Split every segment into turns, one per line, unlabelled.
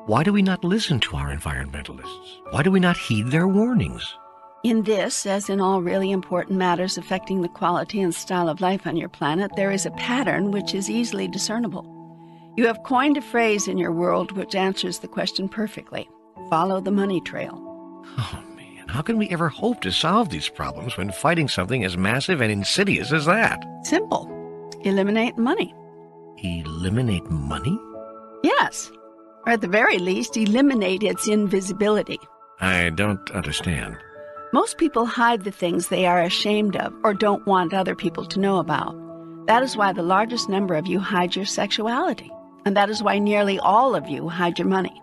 Why do we not listen to our environmentalists? Why do we not heed their warnings?
In this, as in all really important matters affecting the quality and style of life on your planet, there is a pattern which is easily discernible. You have coined a phrase in your world which answers the question perfectly. Follow the money trail.
Oh, man, how can we ever hope to solve these problems when fighting something as massive and insidious as that?
Simple. Eliminate money.
Eliminate money?
Yes. Or at the very least, eliminate its invisibility.
I don't understand.
Most people hide the things they are ashamed of or don't want other people to know about. That is why the largest number of you hide your sexuality. And that is why nearly all of you hide your money.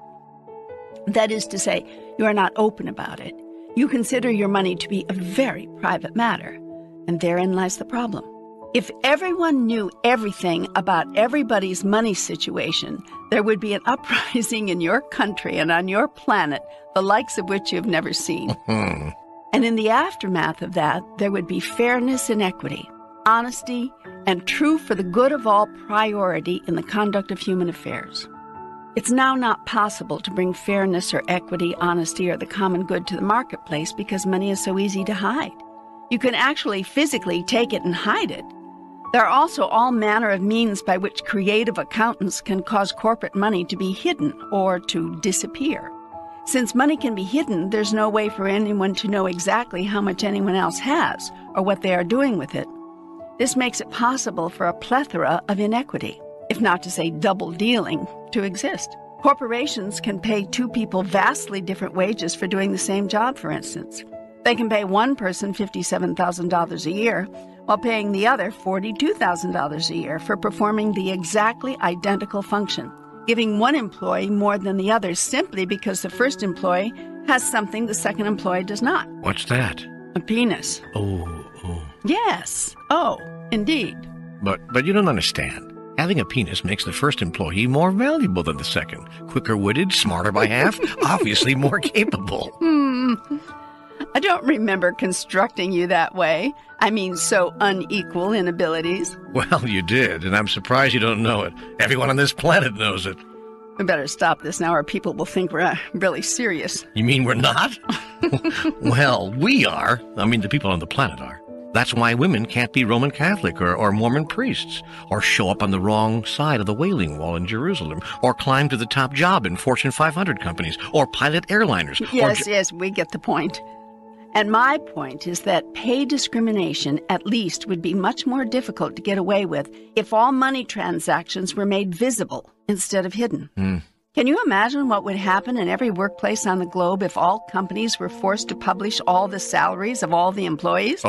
That is to say, you are not open about it. You consider your money to be a very private matter. And therein lies the problem. If everyone knew everything about everybody's money situation, there would be an uprising in your country and on your planet, the likes of which you've never seen. And in the aftermath of that, there would be fairness and equity, honesty, and true for the good of all priority in the conduct of human affairs. It's now not possible to bring fairness or equity, honesty, or the common good to the marketplace because money is so easy to hide. You can actually physically take it and hide it. There are also all manner of means by which creative accountants can cause corporate money to be hidden or to disappear. Since money can be hidden, there's no way for anyone to know exactly how much anyone else has or what they are doing with it. This makes it possible for a plethora of inequity, if not to say double dealing, to exist. Corporations can pay two people vastly different wages for doing the same job, for instance. They can pay one person $57,000 a year, while paying the other $42,000 a year for performing the exactly identical function, giving one employee more than the other simply because the first employee has something the second employee does not.
What's that?
A penis.
Oh.
Yes. Oh, indeed.
But you don't understand. Having a penis makes the first employee more valuable than the second. Quicker-witted, smarter by half, obviously more capable.
I don't remember constructing you that way. I mean, so unequal in abilities.
Well, you did, and I'm surprised you don't know it. Everyone on this planet knows it.
We better stop this now or people will think we're really serious.
You mean we're not? Well, we are. I mean, the people on the planet are. That's why women can't be Roman Catholic or Mormon priests, or show up on the wrong side of the Wailing Wall in Jerusalem, or climb to the top job in Fortune 500 companies, or pilot airliners.
Yes, we get the point. And my point is that pay discrimination, at least, would be much more difficult to get away with if all money transactions were made visible instead of hidden. Can you imagine what would happen in every workplace on the globe if all companies were forced to publish all the salaries of all the employees?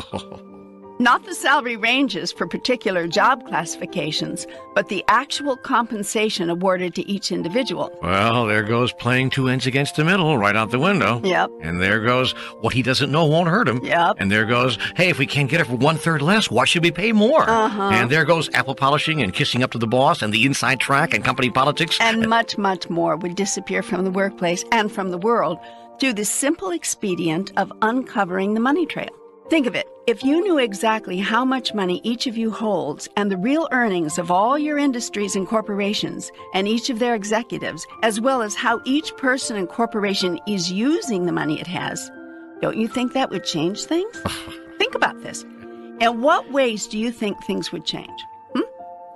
Not the salary ranges for particular job classifications, but the actual compensation awarded to each individual.
Well, there goes playing two ends against the middle right out the window.
Yep.
And there goes what he doesn't know won't hurt him.
Yep.
And there goes, hey, if we can't get it for 1/3 less, why should we pay more? And there goes apple polishing and kissing up to the boss and the inside track and company politics.
And much, much more would disappear from the workplace and from the world through the simple expedient of uncovering the money trail. Think of it. If you knew exactly how much money each of you holds and the real earnings of all your industries and corporations and each of their executives, as well as how each person and corporation is using the money it has, don't you think that would change things? Think about this. In what ways do you think things would change?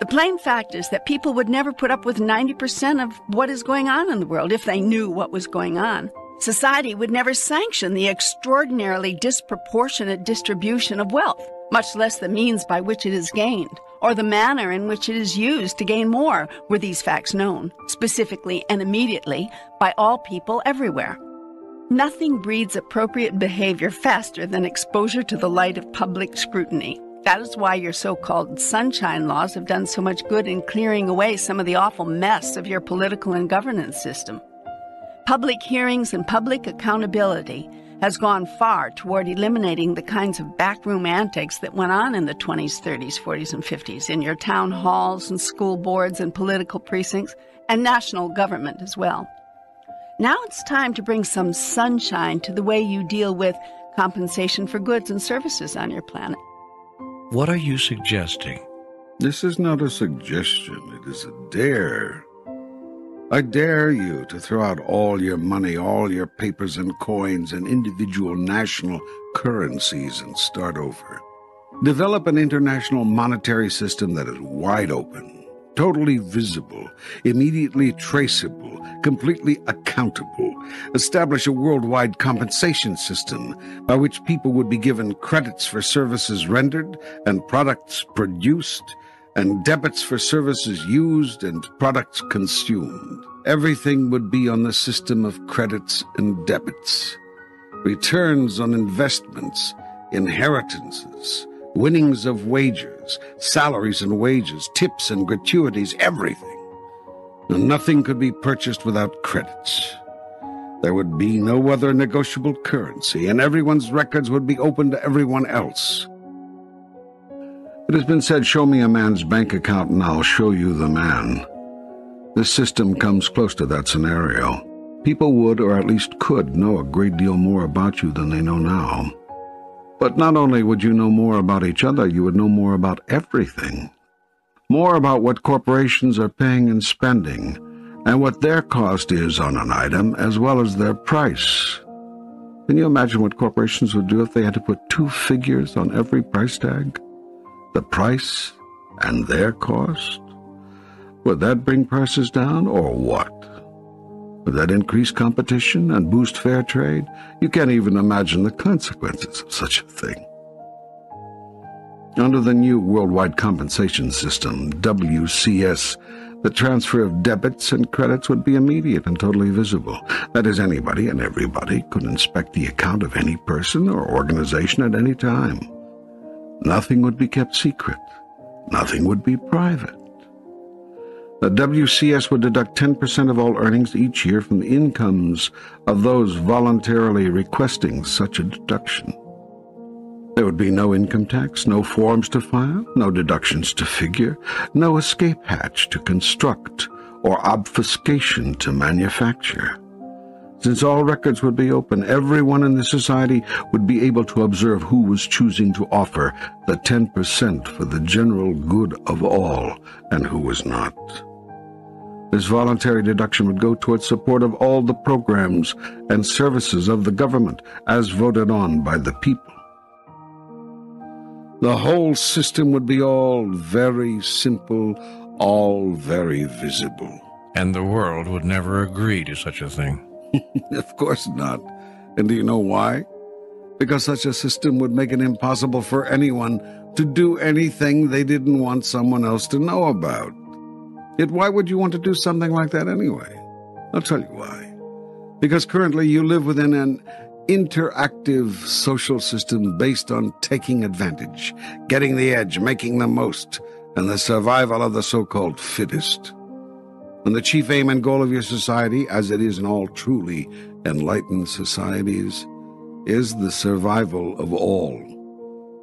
The plain fact is that people would never put up with 90% of what is going on in the world if they knew what was going on. Society would never sanction the extraordinarily disproportionate distribution of wealth, much less the means by which it is gained, or the manner in which it is used to gain more, were these facts known, specifically and immediately, by all people everywhere. Nothing breeds appropriate behavior faster than exposure to the light of public scrutiny. That is why your so-called sunshine laws have done so much good in clearing away some of the awful mess of your political and governance system. Public hearings and public accountability has gone far toward eliminating the kinds of backroom antics that went on in the 20s, 30s, 40s, and 50s in your town halls and school boards and political precincts and national government as well. Now it's time to bring some sunshine to the way you deal with compensation for goods and services on your planet.
What are you suggesting?
This is not a suggestion. It is a dare. I dare you to throw out all your money, all your papers and coins and individual national currencies and start over. Develop an international monetary system that is wide open, totally visible, immediately traceable, completely accountable. Establish a worldwide compensation system by which people would be given credits for services rendered and products produced, and debits for services used and products consumed. Everything would be on the system of credits and debits. Returns on investments, inheritances, winnings of wagers, salaries and wages, tips and gratuities, everything. And nothing could be purchased without credits. There would be no other negotiable currency, and everyone's records would be open to everyone else. It has been said, show me a man's bank account and I'll show you the man. This system comes close to that scenario. People would, or at least could, know a great deal more about you than they know now. But not only would you know more about each other, you would know more about everything. More about what corporations are paying and spending, and what their cost is on an item, as well as their price. Can you imagine what corporations would do if they had to put 2 figures on every price tag? The price and their cost? Would that bring prices down, or what? Would that increase competition and boost fair trade? You can't even imagine the consequences of such a thing. Under the new Worldwide Compensation System, WCS, the transfer of debits and credits would be immediate and totally visible. That is, anybody and everybody could inspect the account of any person or organization at any time. Nothing would be kept secret. Nothing would be private. The WCS would deduct 10% of all earnings each year from the incomes of those voluntarily requesting such a deduction. There would be no income tax, no forms to file, no deductions to figure, no escape hatch to construct, or obfuscation to manufacture. Since all records would be open, everyone in the society would be able to observe who was choosing to offer the 10% for the general good of all and who was not. This voluntary deduction would go towards support of all the programs and services of the government as voted on by the people. The whole system would be all very simple, all very visible.
And the world would never agree to such a thing.
Of course not. And do you know why? Because such a system would make it impossible for anyone to do anything they didn't want someone else to know about. Yet why would you want to do something like that anyway? I'll tell you why. Because currently you live within an interactive social system based on taking advantage, getting the edge, making the most, and the survival of the so-called fittest. And the chief aim and goal of your society, as it is in all truly enlightened societies, is the survival of all,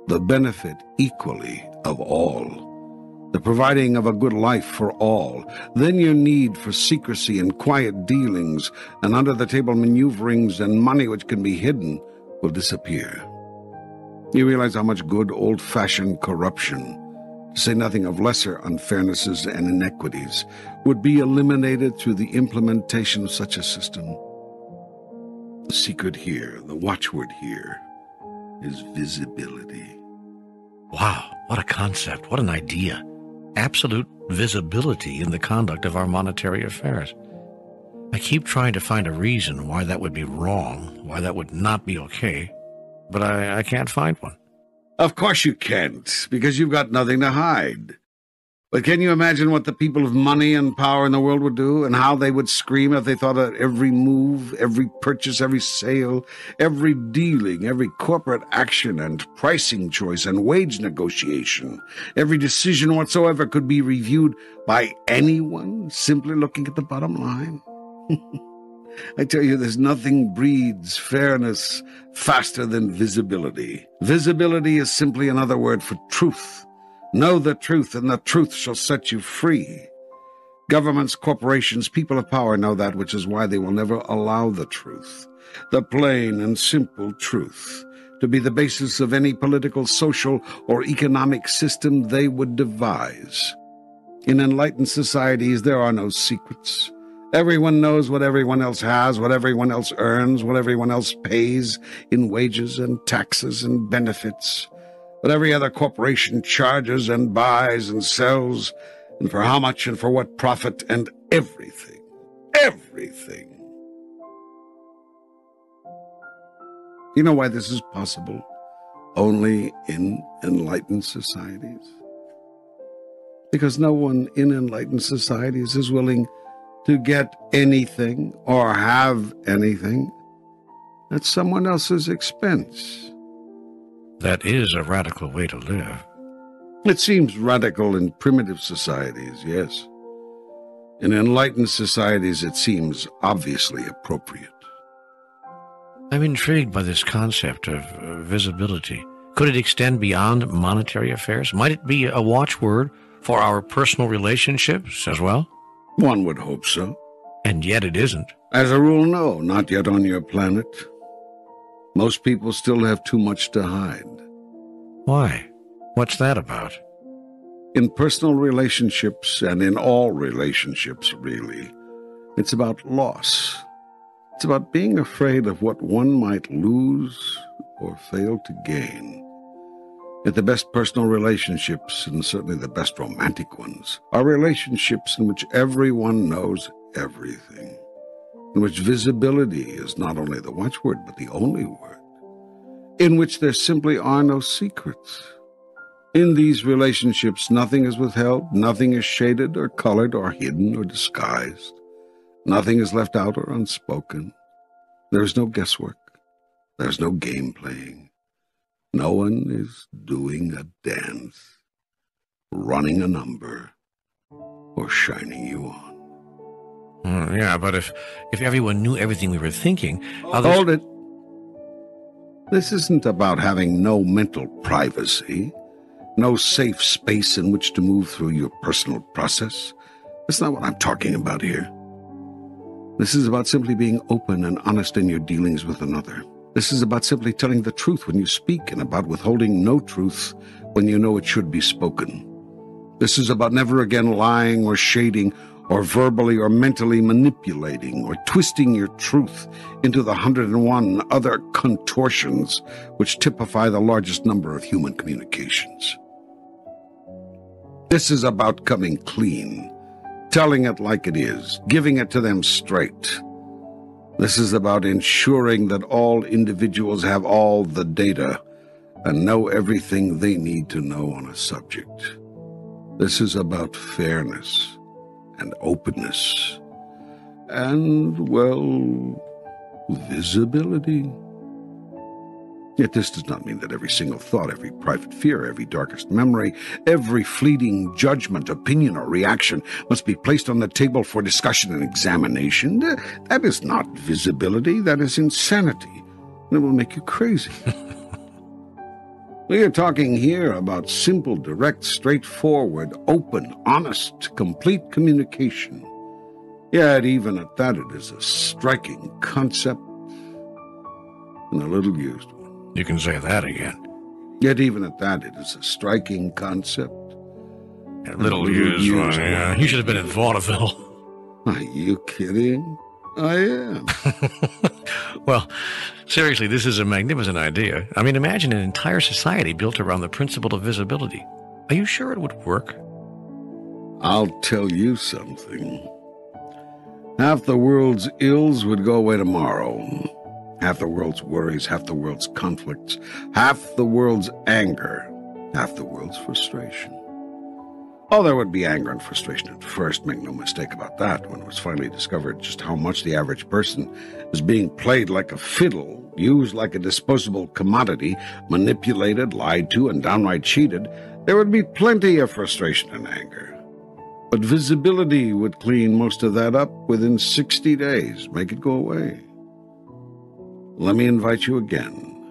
the benefit equally of all, the providing of a good life for all. Then your need for secrecy and quiet dealings and under-the-table maneuverings and money which can be hidden will disappear. You realize how much good old-fashioned corruption, to say nothing of lesser unfairnesses and inequities, would be eliminated through the implementation of such a system. The secret here, the watchword here, is visibility.
Wow, what a concept, what an idea. Absolute visibility in the conduct of our monetary affairs. I keep trying to find a reason why that would be wrong, why that would not be okay, but I can't find one.
Of course you can't, because you've got nothing to hide. But can you imagine what the people of money and power in the world would do, and how they would scream if they thought of every move, every purchase, every sale, every dealing, every corporate action and pricing choice and wage negotiation, every decision whatsoever could be reviewed by anyone simply looking at the bottom line? I tell you, there's nothing breeds fairness faster than visibility. Visibility is simply another word for truth. Know the truth, and the truth shall set you free. Governments, corporations, people of power know that, which is why they will never allow the truth, the plain and simple truth, to be the basis of any political, social, or economic system they would devise. In enlightened societies, there are no secrets. Everyone knows what everyone else has, what everyone else earns, what everyone else pays in wages and taxes and benefits, what every other corporation charges and buys and sells, and for how much and for what profit, and everything. Everything. You know why this is possible only in enlightened societies? Because no one in enlightened societies is willing to get anything or have anything at someone else's expense.
That is a radical way to live.
It seems radical in primitive societies, yes. In enlightened societies, it seems obviously appropriate.
I'm intrigued by this concept of visibility. Could it extend beyond monetary affairs? Might it be a watchword for our personal relationships as well?
One would hope so.
And yet it isn't.
As a rule, no, not yet on your planet. Most people still have too much to hide.
Why? What's that about?
In personal relationships, and in all relationships, really, it's about loss. It's about being afraid of what one might lose or fail to gain. Yet the best personal relationships, and certainly the best romantic ones, are relationships in which everyone knows everything, in which visibility is not only the watchword, but the only word, in which there simply are no secrets. In these relationships, nothing is withheld, nothing is shaded or colored or hidden or disguised. Nothing is left out or unspoken. There is no guesswork. There is no game playing. No one is doing a dance, running a number, or shining you on.
Yeah, but if everyone knew everything we were thinking...
Hold it. This isn't about having no mental privacy, no safe space in which to move through your personal process. That's not what I'm talking about here. This is about simply being open and honest in your dealings with another. This is about simply telling the truth when you speak, and about withholding no truth when you know it should be spoken. This is about never again lying or shading or verbally or mentally manipulating or twisting your truth into the 101 other contortions which typify the largest number of human communications. This is about coming clean, telling it like it is, giving it to them straight. This is about ensuring that all individuals have all the data and know everything they need to know on a subject. This is about fairness and openness and, well, visibility. Yet this does not mean that every single thought, every private fear, every darkest memory, every fleeting judgment, opinion, or reaction must be placed on the table for discussion and examination. That is not visibility, that is insanity, and it will make you crazy. We are talking here about simple, direct, straightforward, open, honest, complete communication. Yet even at that, it is a striking concept and a little used one.
You can say that again.
Yet even at that, it is a striking concept.
A little used one, yeah. You should have been in vaudeville.
Are you kidding? I am.
Well, seriously, this is a magnificent idea. I mean, imagine an entire society built around the principle of visibility. Are you sure it would work?
I'll tell you something. Half the world's ills would go away tomorrow. Half the world's worries, half the world's conflicts, half the world's anger, half the world's frustration. Oh, there would be anger and frustration at first, make no mistake about that, when it was finally discovered just how much the average person is being played like a fiddle, used like a disposable commodity, manipulated, lied to, and downright cheated. There would be plenty of frustration and anger. But visibility would clean most of that up within 60 days, make it go away. Let me invite you again.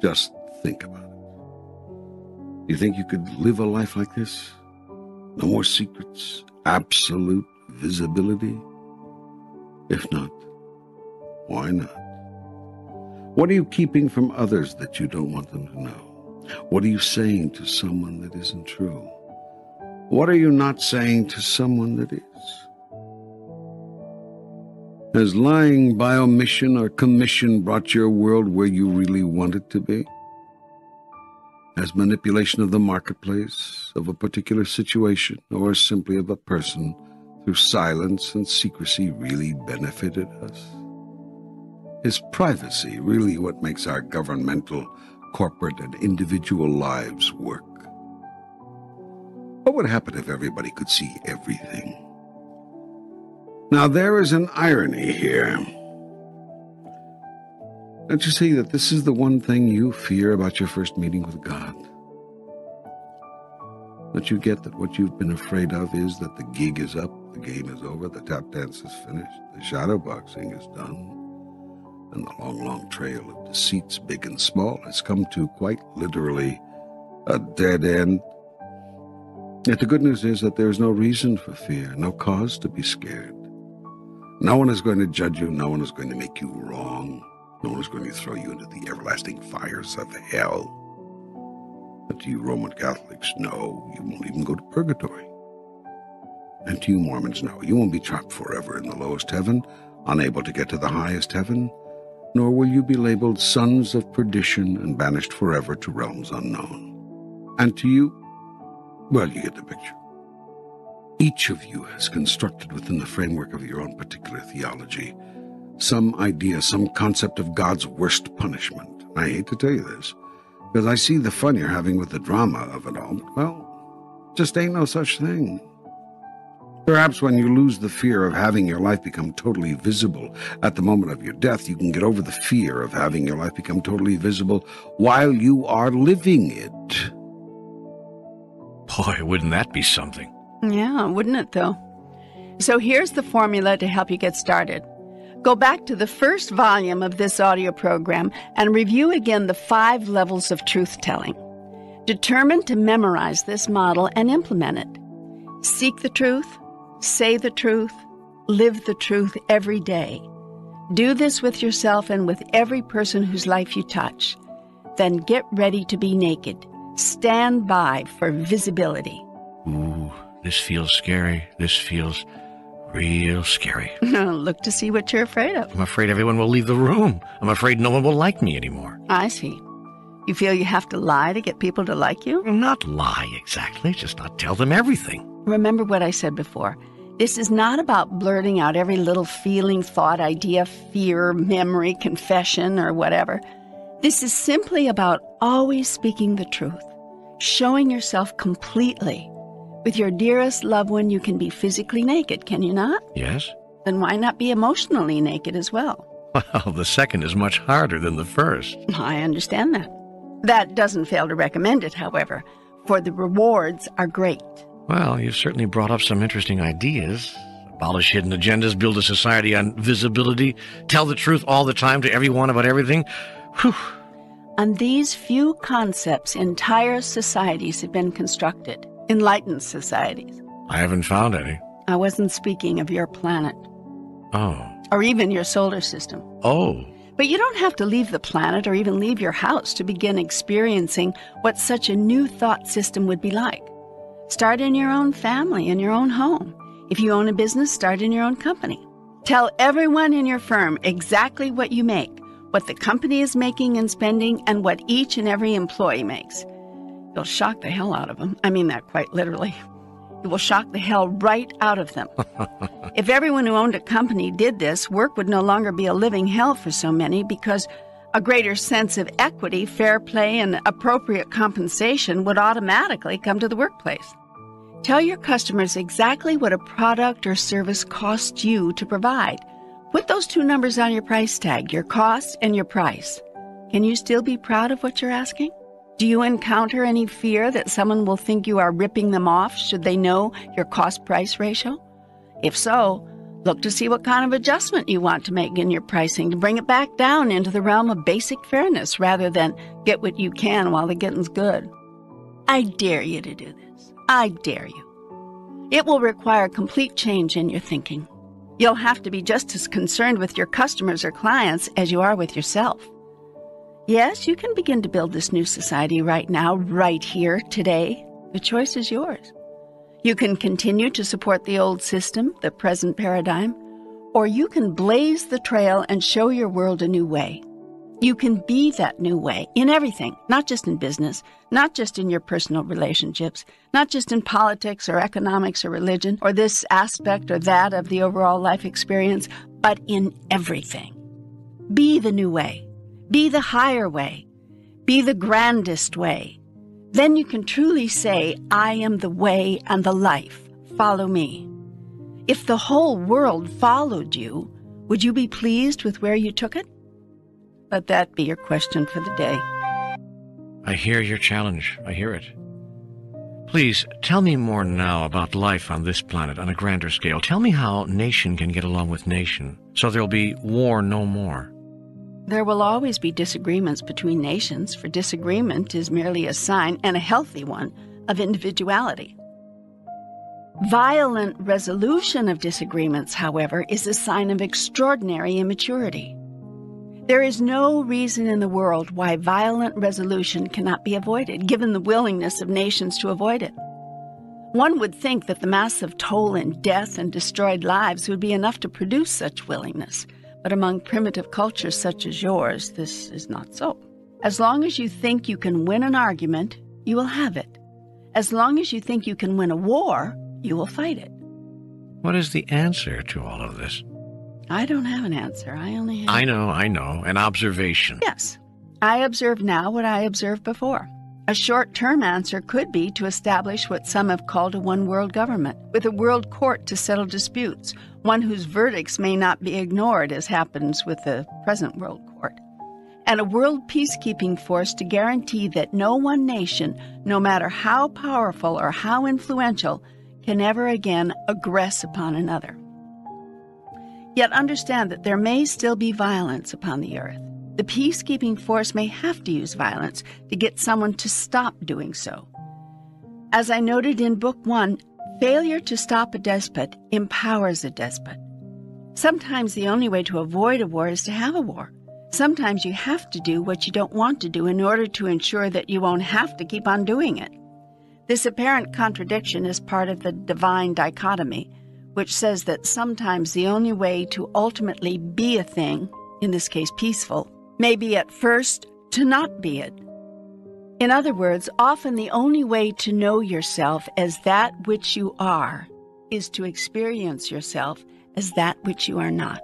Just think about it. You think you could live a life like this? No more secrets, absolute visibility? If not, why not? What are you keeping from others that you don't want them to know? What are you saying to someone that isn't true? What are you not saying to someone that is? Has lying by omission or commission brought your world where you really want it to be? Has manipulation of the marketplace, of a particular situation, or simply of a person, through silence and secrecy really benefited us? Is privacy really what makes our governmental, corporate, and individual lives work? What would happen if everybody could see everything? Now, there is an irony here. Don't you see that this is the one thing you fear about your first meeting with God? Don't you get that what you've been afraid of is that the gig is up, the game is over, the tap dance is finished, the shadow boxing is done, and the long, long trail of deceits, big and small, has come to quite literally a dead end? Yet the good news is that there is no reason for fear, no cause to be scared. No one is going to judge you, no one is going to make you wrong. No one is going to throw you into the everlasting fires of hell. But to you Roman Catholics, no, you won't even go to purgatory. And to you Mormons, no, you won't be trapped forever in the lowest heaven, unable to get to the highest heaven, nor will you be labeled sons of perdition and banished forever to realms unknown. And to you, well, you get the picture. Each of you has constructed within the framework of your own particular theology some idea, some concept of God's worst punishment. I hate to tell you this, because I see the fun you're having with the drama of it all. Well, just ain't no such thing. Perhaps when you lose the fear of having your life become totally visible at the moment of your death, you can get over the fear of having your life become totally visible while you are living it.
Boy, wouldn't that be something?
Yeah, wouldn't it, though? So here's the formula to help you get started. Go back to the first volume of this audio program and review again the 5 levels of truth-telling. Determine to memorize this model and implement it. Seek the truth, say the truth, live the truth every day. Do this with yourself and with every person whose life you touch. Then get ready to be naked. Stand by for visibility.
Ooh, this feels scary. This feels real scary.
Look to see what you're afraid of.
I'm afraid everyone will leave the room. I'm afraid no one will like me anymore.
I see. You feel you have to lie to get people to like you?
Not lie exactly, just not tell them everything.
Remember what I said before. This is not about blurting out every little feeling, thought, idea, fear, memory, confession, or whatever. This is simply about always speaking the truth, showing yourself completely. With your dearest loved one, you can be physically naked, can you not?
Yes.
Then why not be emotionally naked as well?
Well, the second is much harder than the first.
I understand that. That doesn't fail to recommend it, however, for the rewards are great.
Well, you've certainly brought up some interesting ideas. Abolish hidden agendas, build a society on visibility, tell the truth all the time to everyone about everything. Whew.
On these few concepts, entire societies have been constructed. Enlightened societies.
I haven't found any.
I wasn't speaking of your planet.
Oh.
Or even your solar system.
Oh.
But you don't have to leave the planet or even leave your house to begin experiencing what such a new thought system would be like. Start in your own family, in your own home. If you own a business, start in your own company. Tell everyone in your firm exactly what you make, what the company is making and spending, and what each and every employee makes. You'll shock the hell out of them. I mean that quite literally. You will shock the hell right out of them. If everyone who owned a company did this, work would no longer be a living hell for so many because a greater sense of equity, fair play, and appropriate compensation would automatically come to the workplace. Tell your customers exactly what a product or service costs you to provide. Put those 2 numbers on your price tag, your cost and your price. Can you still be proud of what you're asking? Do you encounter any fear that someone will think you are ripping them off should they know your cost-price ratio? If so, look to see what kind of adjustment you want to make in your pricing to bring it back down into the realm of basic fairness rather than get what you can while the getting's good. I dare you to do this. I dare you. It will require complete change in your thinking. You'll have to be just as concerned with your customers or clients as you are with yourself. Yes, you can begin to build this new society right now, right here, today. The choice is yours. You can continue to support the old system, the present paradigm, Or you can blaze the trail and show your world a new way. You can be that new way in everything, not just in business, not just in your personal relationships, not just in politics or economics or religion or this aspect or that of the overall life experience, but in everything. Be the new way. Be the higher way. Be the grandest way. Then you can truly say, I am the way and the life. Follow me. If the whole world followed you, would you be pleased with where you took it? Let that be your question for the day.
I hear your challenge. I hear it. Please, tell me more now about life on this planet on a grander scale. Tell me how nation can get along with nation, so there'll be war no more.
There will always be disagreements between nations, for disagreement is merely a sign, and a healthy one, of individuality. Violent resolution of disagreements, however, is a sign of extraordinary immaturity. There is no reason in the world why violent resolution cannot be avoided, given the willingness of nations to avoid it. One would think that the massive toll in death and destroyed lives would be enough to produce such willingness, but among primitive cultures such as yours, this is not so. As long as you think you can win an argument, you will have it. As long as you think you can win a war, you will fight it.
What is the answer to all of this?
I don't have an answer. I only have...
I know. An observation.
Yes. I observe now what I observed before. A short-term answer could be to establish what some have called a one-world government, with a world court to settle disputes, one whose verdicts may not be ignored, as happens with the present world court, and a world peacekeeping force to guarantee that no one nation, no matter how powerful or how influential, can ever again aggress upon another. Yet understand that there may still be violence upon the earth. The peacekeeping force may have to use violence to get someone to stop doing so. As I noted in Book 1, failure to stop a despot empowers a despot. Sometimes the only way to avoid a war is to have a war. Sometimes you have to do what you don't want to do in order to ensure that you won't have to keep on doing it. This apparent contradiction is part of the divine dichotomy, which says that sometimes the only way to ultimately be a thing, in this case peaceful, may be at first to not be it. In other words, often the only way to know yourself as that which you are is to experience yourself as that which you are not.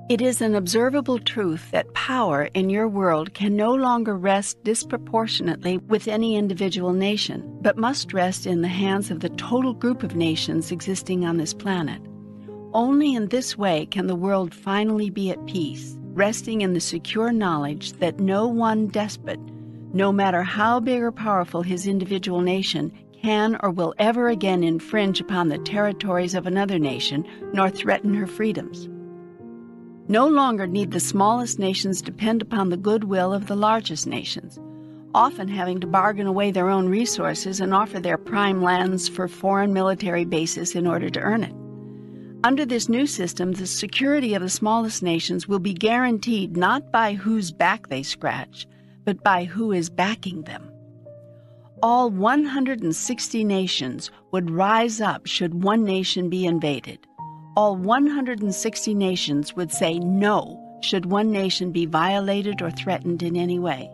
It is an observable truth that power in your world can no longer rest disproportionately with any individual nation, but must rest in the hands of the total group of nations existing on this planet. Only in this way can the world finally be at peace, resting in the secure knowledge that no one despot, no matter how big or powerful his individual nation, can or will ever again infringe upon the territories of another nation, nor threaten her freedoms. No longer need the smallest nations depend upon the goodwill of the largest nations, often having to bargain away their own resources and offer their prime lands for foreign military bases in order to earn it. Under this new system, the security of the smallest nations will be guaranteed not by whose back they scratch, but by who is backing them. All 160 nations would rise up should one nation be invaded. All 160 nations would say no should one nation be violated or threatened in any way.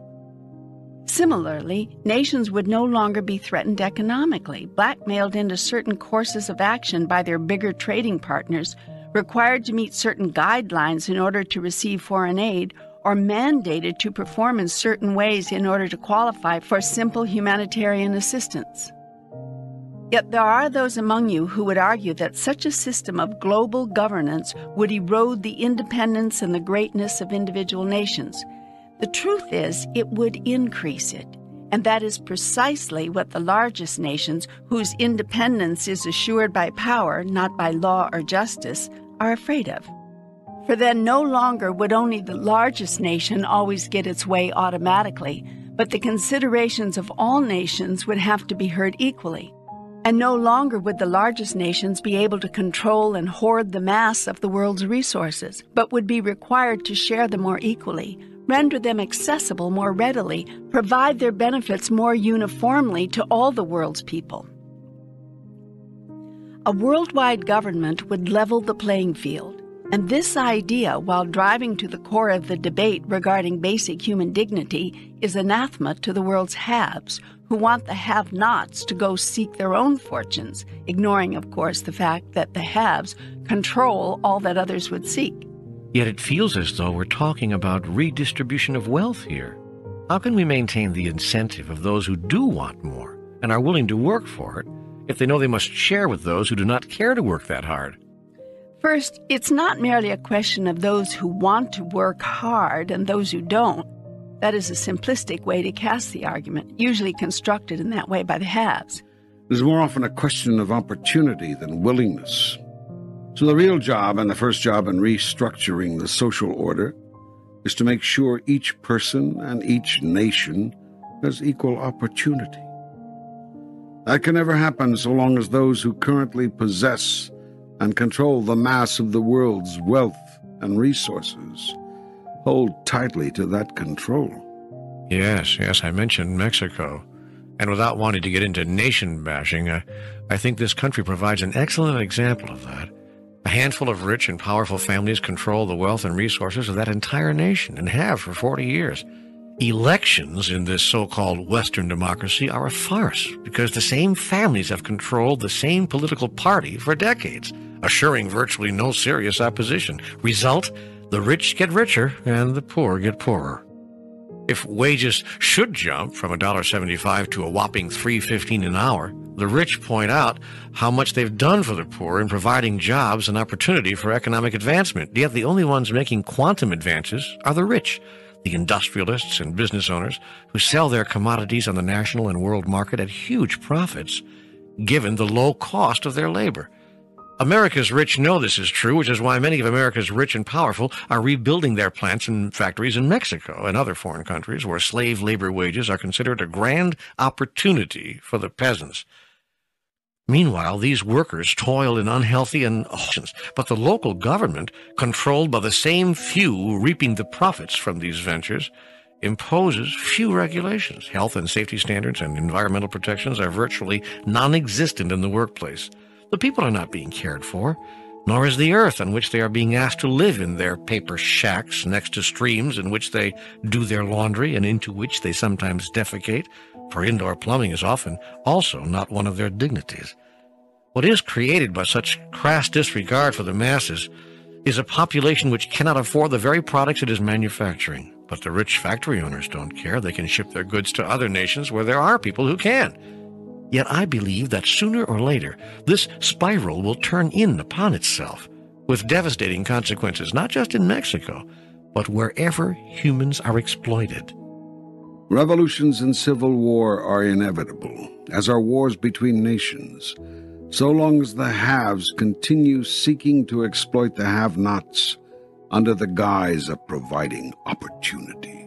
Similarly, nations would no longer be threatened economically, blackmailed into certain courses of action by their bigger trading partners, required to meet certain guidelines in order to receive foreign aid, or mandated to perform in certain ways in order to qualify for simple humanitarian assistance. Yet there are those among you who would argue that such a system of global governance would erode the independence and the greatness of individual nations. The truth is, it would increase it, and that is precisely what the largest nations, whose independence is assured by power, not by law or justice, are afraid of. For then no longer would only the largest nation always get its way automatically, but the considerations of all nations would have to be heard equally. And no longer would the largest nations be able to control and hoard the mass of the world's resources, but would be required to share them more equally, render them accessible more readily, provide their benefits more uniformly to all the world's people. A worldwide government would level the playing field. And this idea, while driving to the core of the debate regarding basic human dignity, is anathema to the world's haves, who want the have-nots to go seek their own fortunes, ignoring, of course, the fact that the haves control all that others would seek.
Yet it feels as though we're talking about redistribution of wealth here. How can we maintain the incentive of those who do want more and are willing to work for it if they know they must share with those who do not care to work that hard?
First, it's not merely a question of those who want to work hard and those who don't. That is a simplistic way to cast the argument, usually constructed in that way by the haves.
It is more often a question of opportunity than willingness. So the real job, and the first job in restructuring the social order, is to make sure each person and each nation has equal opportunity. That can never happen so long as those who currently possess and control the mass of the world's wealth and resources hold tightly to that control.
Yes, I mentioned Mexico. And without wanting to get into nation bashing, I think this country provides an excellent example of that. A handful of rich and powerful families control the wealth and resources of that entire nation and have for 40 years. Elections in this so-called Western democracy are a farce because the same families have controlled the same political party for decades, assuring virtually no serious opposition. Result, the rich get richer and the poor get poorer. If wages should jump from $1.75 to a whopping $3.15 an hour, the rich point out how much they've done for the poor in providing jobs and opportunity for economic advancement. Yet the only ones making quantum advances are the rich, the industrialists and business owners who sell their commodities on the national and world market at huge profits, given the low cost of their labor. America's rich know this is true, which is why many of America's rich and powerful are rebuilding their plants and factories in Mexico and other foreign countries where slave labor wages are considered a grand opportunity for the peasants. Meanwhile, these workers toil in unhealthy conditions, but the local government, controlled by the same few reaping the profits from these ventures, imposes few regulations. Health and safety standards and environmental protections are virtually non-existent in the workplace. The people are not being cared for, nor is the earth on which they are being asked to live in their paper shacks next to streams in which they do their laundry and into which they sometimes defecate, for indoor plumbing is often also not one of their dignities. What is created by such crass disregard for the masses is a population which cannot afford the very products it is manufacturing. But the rich factory owners don't care. They can ship their goods to other nations where there are people who can. Yet I believe that sooner or later, this spiral will turn in upon itself, with devastating consequences, not just in Mexico, but wherever humans are exploited.
Revolutions and civil war are inevitable, as are wars between nations, so long as the haves continue seeking to exploit the have-nots under the guise of providing opportunity.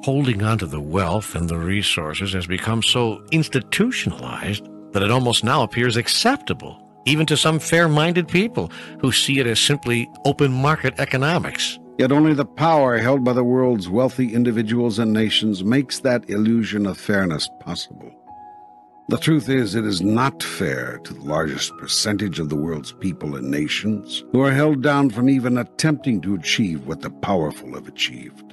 Holding on to the wealth and the resources has become so institutionalized that it almost now appears acceptable, even to some fair-minded people who see it as simply open market economics.
Yet only the power held by the world's wealthy individuals and nations makes that illusion of fairness possible. The truth is, it is not fair to the largest percentage of the world's people and nations who are held down from even attempting to achieve what the powerful have achieved.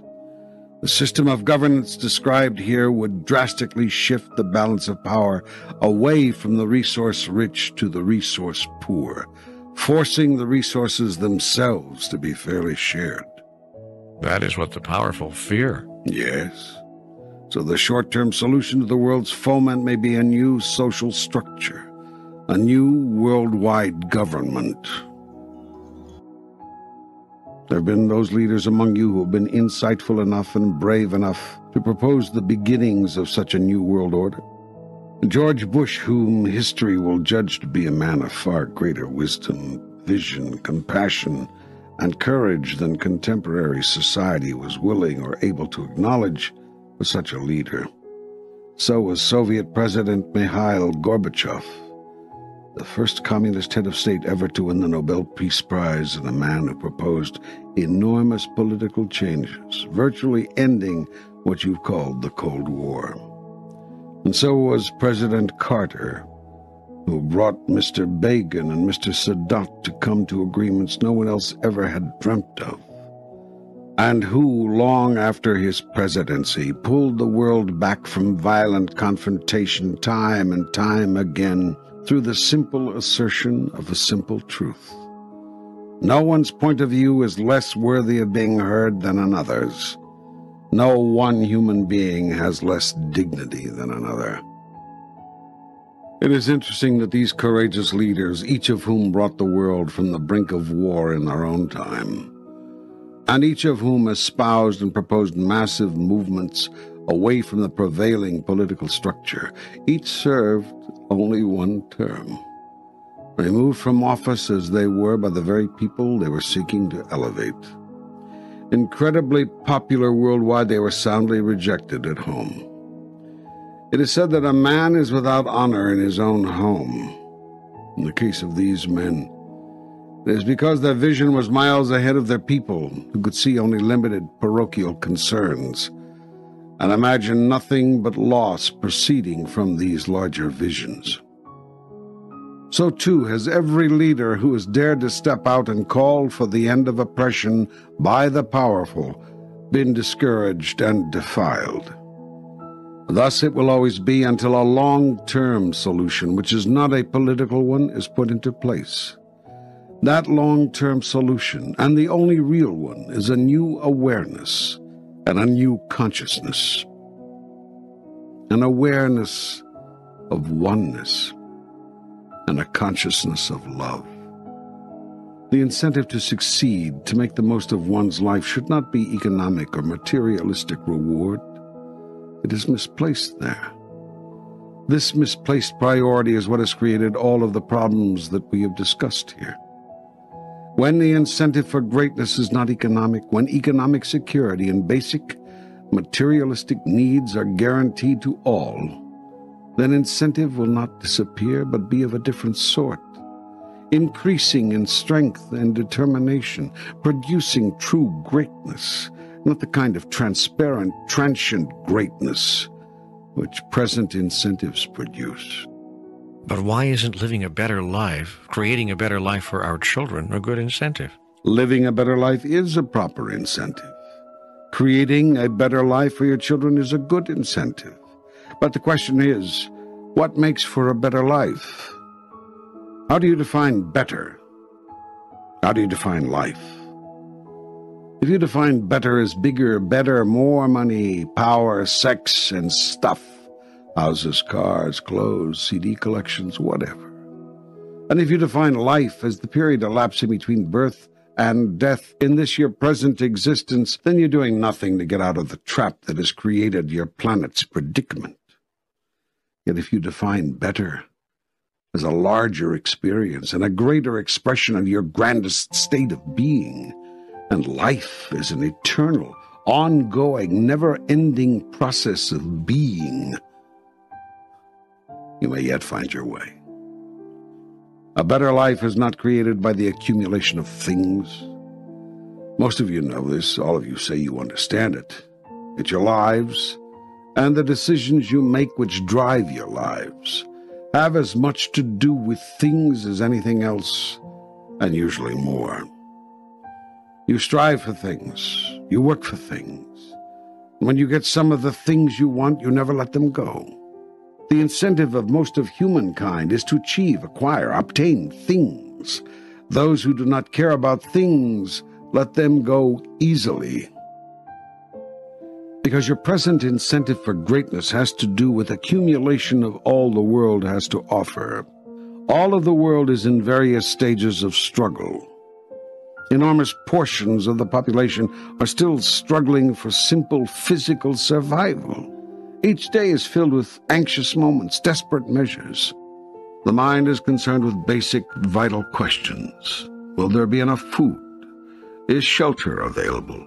The system of governance described here would drastically shift the balance of power away from the resource-rich to the resource-poor, forcing the resources themselves to be fairly shared.
That is what the powerful fear.
Yes. So the short-term solution to the world's foment may be a new social structure, a new worldwide government. There have been those leaders among you who have been insightful enough and brave enough to propose the beginnings of such a new world order. George Bush, whom history will judge to be a man of far greater wisdom, vision, compassion, and courage than contemporary society was willing or able to acknowledge, was such a leader. So was Soviet President Mikhail Gorbachev, the first communist head of state ever to win the Nobel Peace Prize, and a man who proposed enormous political changes, virtually ending what you've called the Cold War. And so was President Carter, who brought Mr. Begin and Mr. Sadat to come to agreements no one else ever had dreamt of, and who, long after his presidency, pulled the world back from violent confrontation time and time again through the simple assertion of a simple truth. No one's point of view is less worthy of being heard than another's. No one human being has less dignity than another. It is interesting that these courageous leaders, each of whom brought the world from the brink of war in their own time, and each of whom espoused and proposed massive movements away from the prevailing political structure, each served only one term, removed from office as they were by the very people they were seeking to elevate. Incredibly popular worldwide, they were soundly rejected at home. It is said that a man is without honor in his own home. In the case of these men, it is because their vision was miles ahead of their people, who could see only limited parochial concerns, and imagine nothing but loss proceeding from these larger visions. So too has every leader who has dared to step out and call for the end of oppression by the powerful been discouraged and defiled. Thus it will always be until a long-term solution, which is not a political one, is put into place. That long-term solution, and the only real one, is a new awareness and a new consciousness. An awareness of oneness and a consciousness of love. The incentive to succeed, to make the most of one's life, should not be economic or materialistic reward. It is misplaced there. This misplaced priority is what has created all of the problems that we have discussed here. When the incentive for greatness is not economic, when economic security and basic materialistic needs are guaranteed to all, then incentive will not disappear, but be of a different sort, increasing in strength and determination, producing true greatness, not the kind of transparent, transient greatness which present incentives produce.
But why isn't living a better life, creating a better life for our children, a good incentive?
Living a better life is a proper incentive. Creating a better life for your children is a good incentive. But the question is, what makes for a better life? How do you define better? How do you define life? If you define better as bigger, better, more money, power, sex, and stuff, houses, cars, clothes, CD collections, whatever. And if you define life as the period elapsing between birth and death in this your present existence, then you're doing nothing to get out of the trap that has created your planet's predicament. Yet if you define better as a larger experience and a greater expression of your grandest state of being, and life is an eternal, ongoing, never-ending process of being, you may yet find your way. A better life is not created by the accumulation of things. Most of you know this, all of you say you understand it. It's your lives and the decisions you make which drive your lives have as much to do with things as anything else, and usually more. You strive for things, you work for things. When you get some of the things you want, you never let them go. The incentive of most of humankind is to achieve, acquire, obtain things. Those who do not care about things, let them go easily. Because your present incentive for greatness has to do with accumulation of all the world has to offer. All of the world is in various stages of struggle. Enormous portions of the population are still struggling for simple physical survival. Each day is filled with anxious moments, desperate measures. The mind is concerned with basic, vital questions. Will there be enough food? Is shelter available?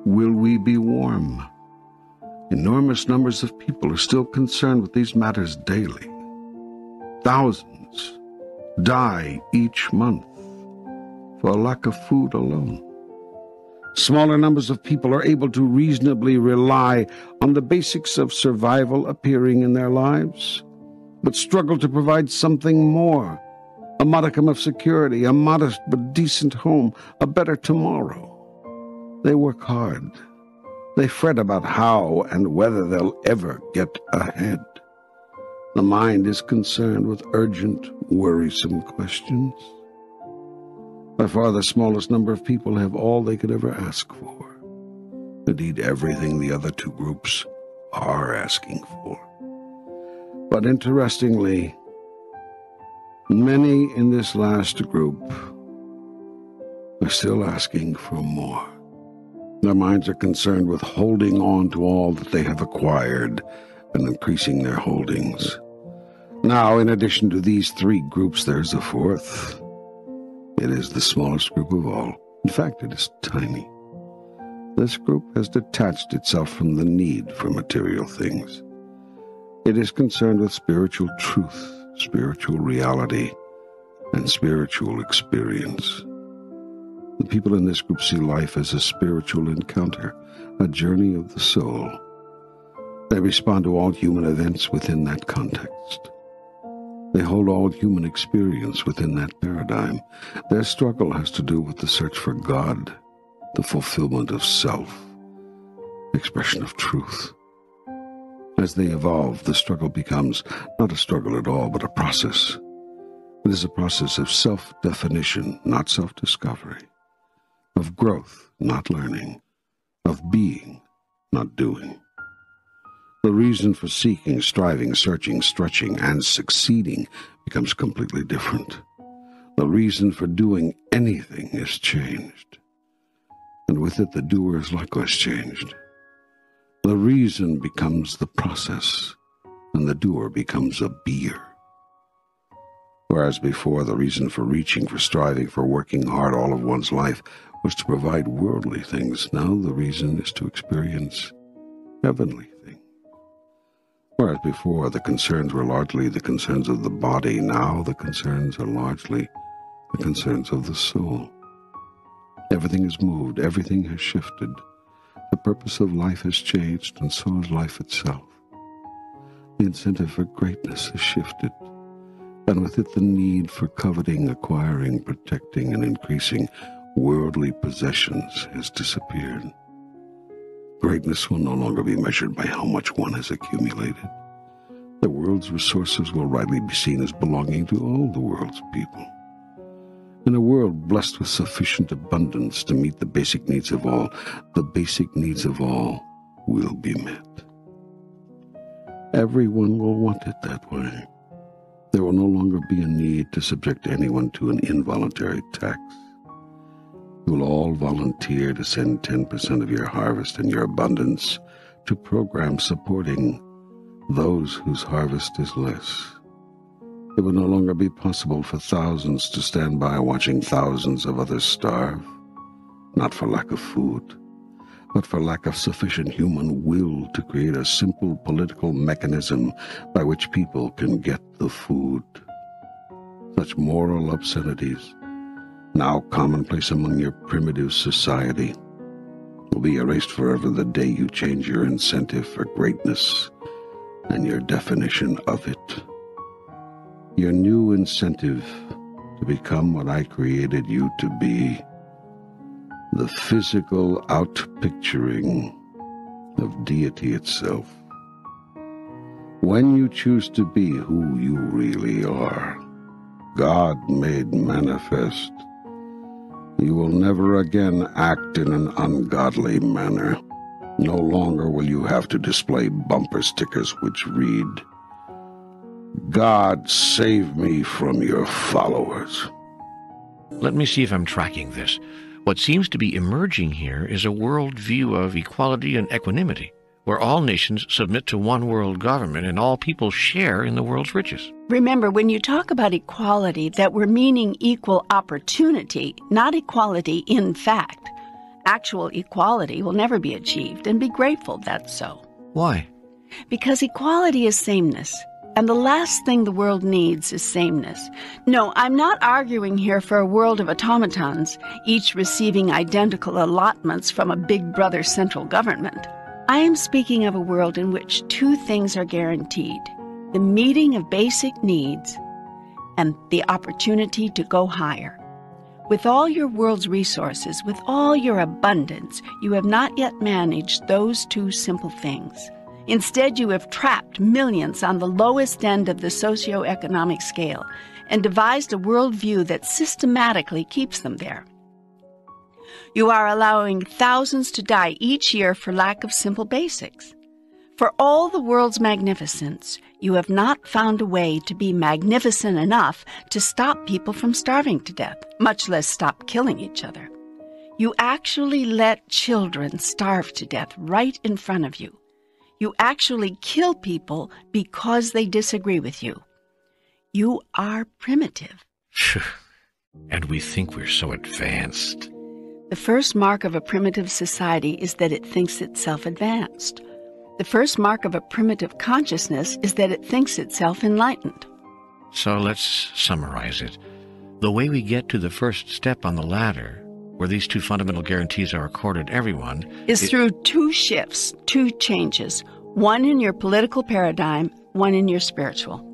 Will we be warm? Enormous numbers of people are still concerned with these matters daily. Thousands die each month for a lack of food alone. Smaller numbers of people are able to reasonably rely on the basics of survival appearing in their lives. but struggle to provide something more, a modicum of security, a modest but decent home, a better tomorrow. They work hard. They fret about how and whether they'll ever get ahead. The mind is concerned with urgent, worrisome questions. By far the smallest number of people have all they could ever ask for. Indeed, everything the other two groups are asking for. But interestingly, many in this last group are still asking for more. Their minds are concerned with holding on to all that they have acquired and increasing their holdings. Now, in addition to these three groups, there's a fourth. It is the smallest group of all. In fact, it is tiny. This group has detached itself from the need for material things. It is concerned with spiritual truth, spiritual reality, and spiritual experience. The people in this group see life as a spiritual encounter, a journey of the soul. They respond to all human events within that context. They hold all human experience within that paradigm. Their struggle has to do with the search for God, the fulfillment of self, expression of truth. As they evolve, the struggle becomes not a struggle at all, but a process. It is a process of self-definition, not self-discovery, of growth, not learning, of being, not doing. The reason for seeking, striving, searching, stretching, and succeeding becomes completely different. The reason for doing anything is changed, and with it the doer is likewise changed. The reason becomes the process, and the doer becomes a beer. Whereas before, the reason for reaching, for striving, for working hard all of one's life was to provide worldly things, now the reason is to experience heavenly things. Whereas before, the concerns were largely the concerns of the body, now the concerns are largely the concerns of the soul. Everything has moved, everything has shifted. The purpose of life has changed, and so has life itself. The incentive for greatness has shifted, and with it the need for coveting, acquiring, protecting, and increasing worldly possessions has disappeared. Greatness will no longer be measured by how much one has accumulated. The world's resources will rightly be seen as belonging to all the world's people. In a world blessed with sufficient abundance to meet the basic needs of all, the basic needs of all will be met. Everyone will want it that way. There will no longer be a need to subject anyone to an involuntary tax. You will all volunteer to send 10% of your harvest and your abundance to programs supporting those whose harvest is less. It would no longer be possible for thousands to stand by watching thousands of others starve, not for lack of food, but for lack of sufficient human will to create a simple political mechanism by which people can get the food. Such moral obscenities, now commonplace among your primitive society, will be erased forever the day you change your incentive for greatness and your definition of it. Your new incentive to become what I created you to be, the physical outpicturing of deity itself. When you choose to be who you really are, God made manifest, you will never again act in an ungodly manner. No longer will you have to display bumper stickers which read, God save me from your followers.
Let me see if I'm tracking this. What seems to be emerging here is a world view of equality and equanimity, where all nations submit to one world government and all people share in the world's riches.
Remember, when you talk about equality, that we're meaning equal opportunity, not equality in fact. Actual equality will never be achieved, and be grateful that's so.
Why?
Because equality is sameness. And the last thing the world needs is sameness. No, I'm not arguing here for a world of automatons, each receiving identical allotments from a big brother central government. I am speaking of a world in which two things are guaranteed: the meeting of basic needs, and the opportunity to go higher. With all your world's resources, with all your abundance, you have not yet managed those two simple things. Instead, you have trapped millions on the lowest end of the socioeconomic scale and devised a worldview that systematically keeps them there. You are allowing thousands to die each year for lack of simple basics. For all the world's magnificence, you have not found a way to be magnificent enough to stop people from starving to death, much less stop killing each other. You actually let children starve to death right in front of you. You actually kill people because they disagree with you. You are primitive.
And we think we're so advanced.
The first mark of a primitive society is that it thinks itself advanced. The first mark of a primitive consciousness is that it thinks itself enlightened.
So let's summarize it. The way we get to the first step on the ladder, where these two fundamental guarantees are accorded everyone,
is through two shifts, two changes, one in your political paradigm, one in your spiritual.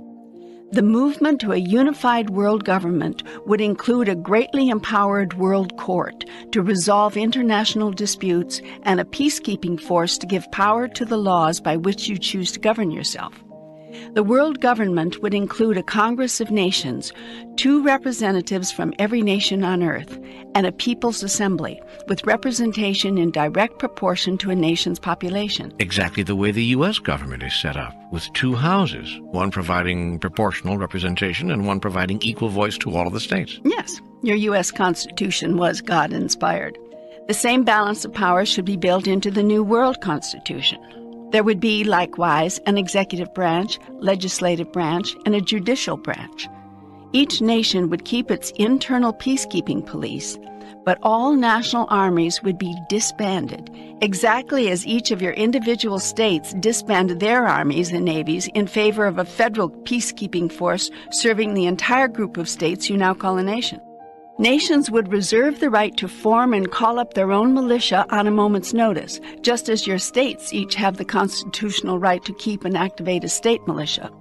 The movement to a unified world government would include a greatly empowered world court to resolve international disputes and a peacekeeping force to give power to the laws by which you choose to govern yourself. The world government would include a Congress of Nations, 2 representatives from every nation on earth, and a People's Assembly, with representation in direct proportion to a nation's population.
Exactly the way the U.S. government is set up, with 2 houses, one providing proportional representation and one providing equal voice to all of the states.
Yes, your U.S. Constitution was God-inspired. The same balance of power should be built into the New World Constitution. There would be, likewise, an executive branch, legislative branch, and a judicial branch. Each nation would keep its internal peacekeeping police, but all national armies would be disbanded, exactly as each of your individual states disbanded their armies and navies in favor of a federal peacekeeping force serving the entire group of states you now call a nation. Nations would reserve the right to form and call up their own militia on a moment's notice, just as your states each have the constitutional right to keep and activate a state militia.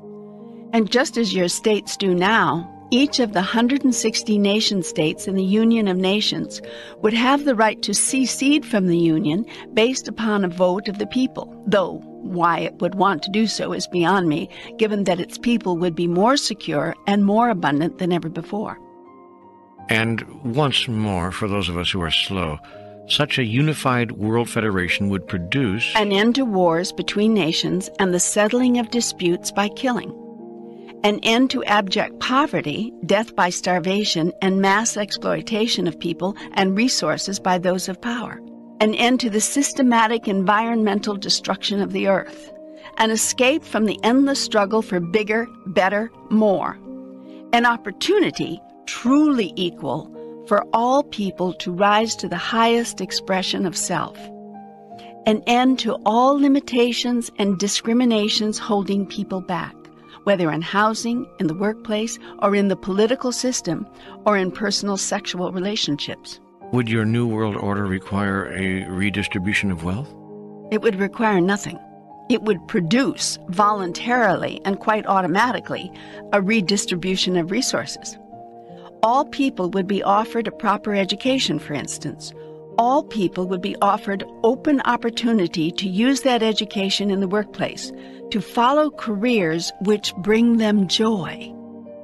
And just as your states do now, each of the 160 nation-states in the Union of Nations would have the right to secede from the Union based upon a vote of the people, though why it would want to do so is beyond me, given that its people would be more secure and more abundant than ever before.
And once more, for those of us who are slow, such a unified world federation would produce
an end to wars between nations and the settling of disputes by killing. An end to abject poverty, death by starvation, and mass exploitation of people and resources by those of power. An end to the systematic environmental destruction of the earth. An escape from the endless struggle for bigger, better, more. An opportunity truly equal for all people to rise to the highest expression of self. An end to all limitations and discriminations holding people back, whether in housing, in the workplace, or in the political system, or in personal sexual relationships.
Would your New World Order require a redistribution of wealth?
It would require nothing. It would produce voluntarily and quite automatically a redistribution of resources. All people would be offered a proper education, for instance. All people would be offered open opportunity to use that education in the workplace, to follow careers which bring them joy.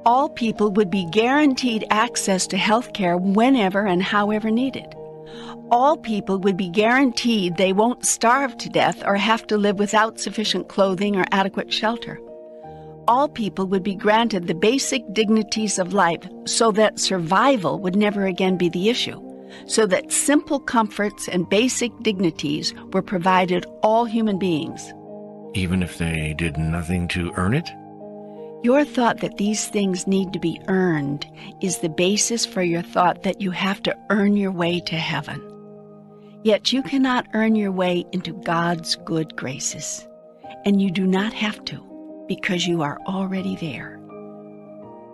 All people would be guaranteed access to health care whenever and however needed. All people would be guaranteed they won't starve to death or have to live without sufficient clothing or adequate shelter. All people would be granted the basic dignities of life so that survival would never again be the issue, so that simple comforts and basic dignities were provided all human beings.
Even if they did nothing to earn it?
Your thought that these things need to be earned is the basis for your thought that you have to earn your way to heaven. Yet you cannot earn your way into God's good graces, and you do not have to, because you are already there.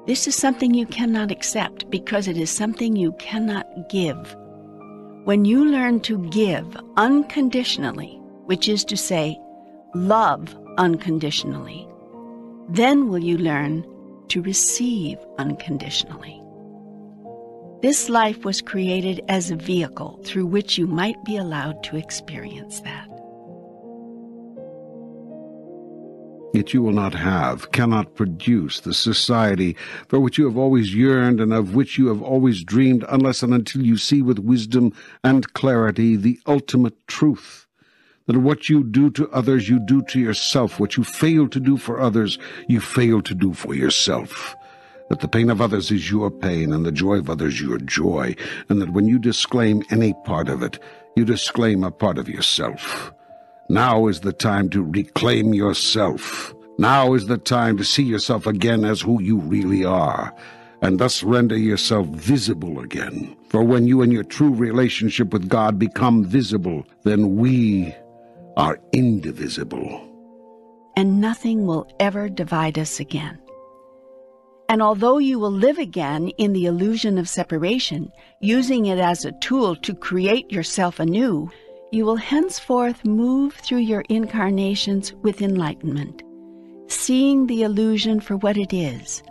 This is something you cannot accept because it is something you cannot give. When you learn to give unconditionally, which is to say, love unconditionally, Then will you learn to receive unconditionally. This life was created as a vehicle through which you might be allowed to experience that.
Yet you will not have, cannot produce the society for which you have always yearned and of which you have always dreamed, unless and until you see with wisdom and clarity the ultimate truth, that what you do to others you do to yourself, what you fail to do for others you fail to do for yourself, that the pain of others is your pain and the joy of others your joy, and that when you disclaim any part of it, you disclaim a part of yourself. Now is the time to reclaim yourself. Now is the time to see yourself again as who you really are, and thus render yourself visible again. For when you and your true relationship with God become visible, then we are indivisible.
And nothing will ever divide us again. And although you will live again in the illusion of separation, using it as a tool to create yourself anew, you will henceforth move through your incarnations with enlightenment, seeing the illusion for what it is,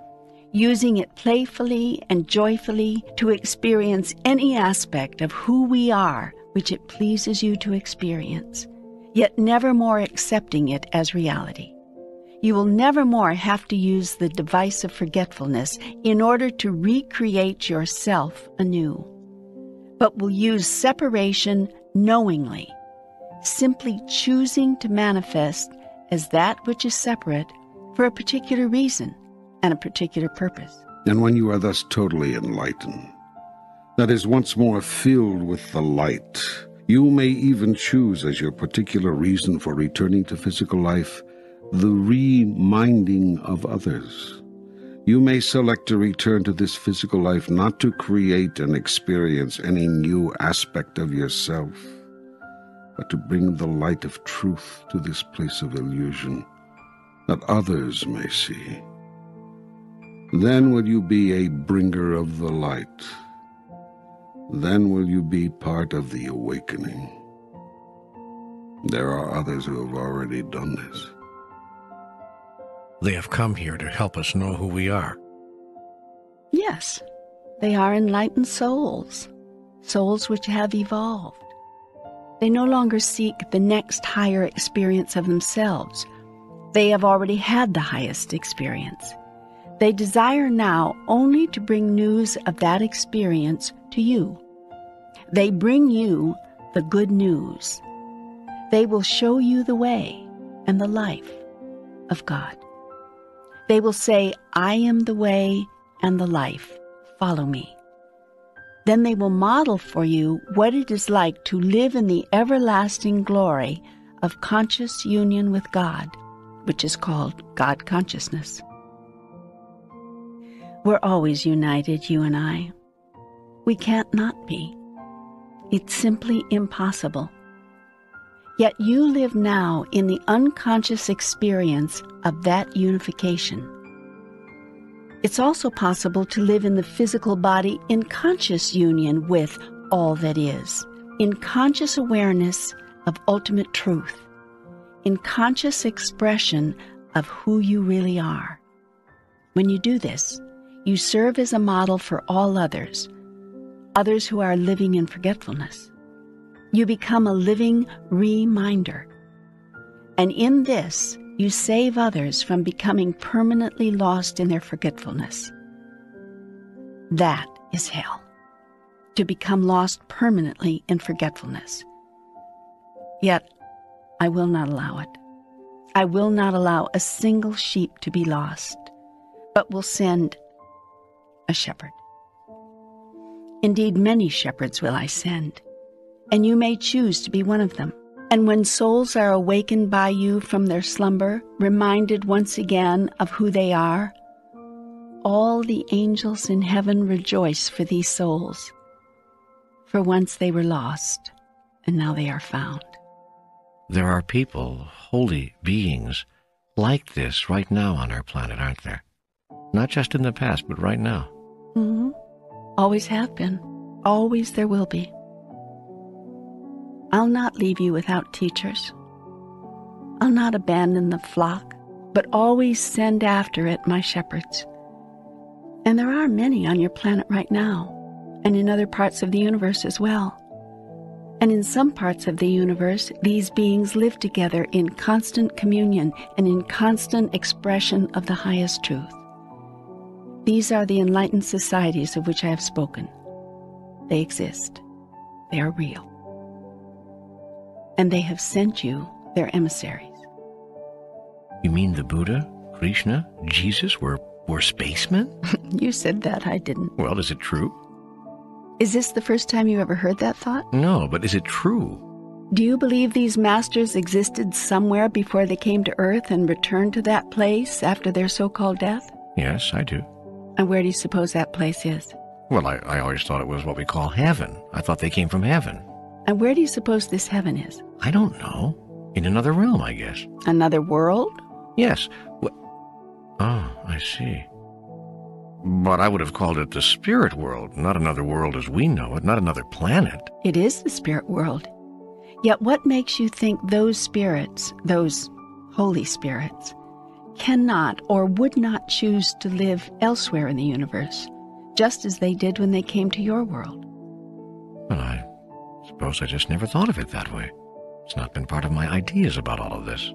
using it playfully and joyfully to experience any aspect of who we are which it pleases you to experience, yet never more accepting it as reality. You will never more have to use the device of forgetfulness in order to recreate yourself anew, but will use separation knowingly, simply choosing to manifest as that which is separate for a particular reason and a particular purpose.
And when you are thus totally enlightened, that is once more filled with the light, you may even choose as your particular reason for returning to physical life the reminding of others. You may select to return to this physical life not to create and experience any new aspect of yourself, but to bring the light of truth to this place of illusion, that others may see. Then will you be a bringer of the light. Then will you be part of the awakening. There are others who have already done this.
They have come here to help us know who we are.
Yes, they are enlightened souls, souls which have evolved. They no longer seek the next higher experience of themselves. They have already had the highest experience. They desire now only to bring news of that experience to you. They bring you the good news. They will show you the way and the life of God. They will say, I am the way and the life. Follow me. Then they will model for you what it is like to live in the everlasting glory of conscious union with God, which is called God consciousness. We're always united, you and I. We can't not be. It's simply impossible. Yet you live now in the unconscious experience of that unification. It's also possible to live in the physical body in conscious union with all that is, in conscious awareness of ultimate truth, in conscious expression of who you really are. When you do this, you serve as a model for all others who are living in forgetfulness. You become a living reminder. And in this, you save others from becoming permanently lost in their forgetfulness. That is hell, to become lost permanently in forgetfulness. Yet, I will not allow it. I will not allow a single sheep to be lost, but will send a shepherd. Indeed, many shepherds will I send, and you may choose to be one of them. And when souls are awakened by you from their slumber, reminded once again of who they are, all the angels in heaven rejoice for these souls. For once they were lost, and now they are found.
There are people, holy beings, like this right now on our planet, aren't there? Not just in the past, but right now.
Mm-hmm. Always have been. Always there will be. I'll not leave you without teachers. I'll not abandon the flock but always send after it my shepherds. And there are many on your planet right now, and in other parts of the universe as well. And in some parts of the universe, these beings live together in constant communion and in constant expression of the highest truth. These are the enlightened societies of which I have spoken. They exist. They are real. And they have sent you their emissaries.
You mean the Buddha, Krishna, Jesus were spacemen?
You said that, I didn't.
Well, is it true?
Is this the first time you ever heard that thought?
No, but is it true?
Do you believe these masters existed somewhere before they came to Earth and returned to that place after their so-called death?
Yes, I do.
And where do you suppose that place is?
Well, I always thought it was what we call heaven. I thought they came from heaven.
And where do you suppose this heaven is?
I don't know. In another realm, I guess.
Another world?
Yes. Oh, I see. But I would have called it the spirit world, not another world as we know it, not another planet.
It is the spirit world. Yet what makes you think those spirits, those holy spirits, cannot or would not choose to live elsewhere in the universe, just as they did when they came to your world?
Well, I suppose I just never thought of it that way. It's not been part of my ideas about all of this.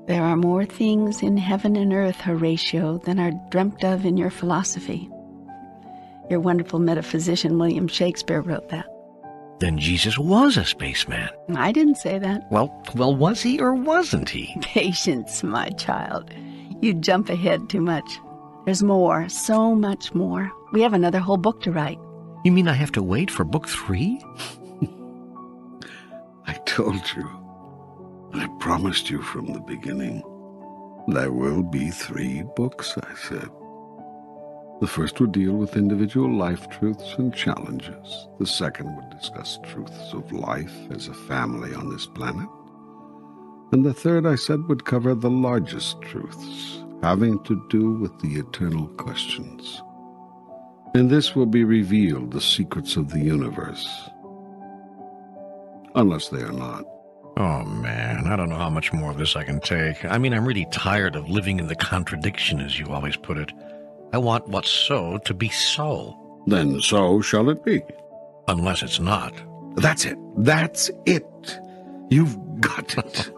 There are more things in heaven and earth, Horatio, than are dreamt of in your philosophy. Your wonderful metaphysician William Shakespeare wrote that.
Then Jesus was a spaceman.
I didn't say that.
Well, was he or wasn't he?
Patience, my child. You jump ahead too much. There's more, so much more. We have another whole book to write.
You mean I have to wait for book 3?
I told you. I promised you from the beginning. There will be 3 books, I said. The first would deal with individual life truths and challenges. The second would discuss truths of life as a family on this planet. And the third, I said, would cover the largest truths, having to do with the eternal questions. In this will be revealed the secrets of the universe. Unless they are not.
Oh, man, I don't know how much more of this I can take. I mean, I'm really tired of living in the contradiction, as you always put it. I want what's so to be so.
Then so shall it be.
Unless it's not.
That's it. That's it. You've got it.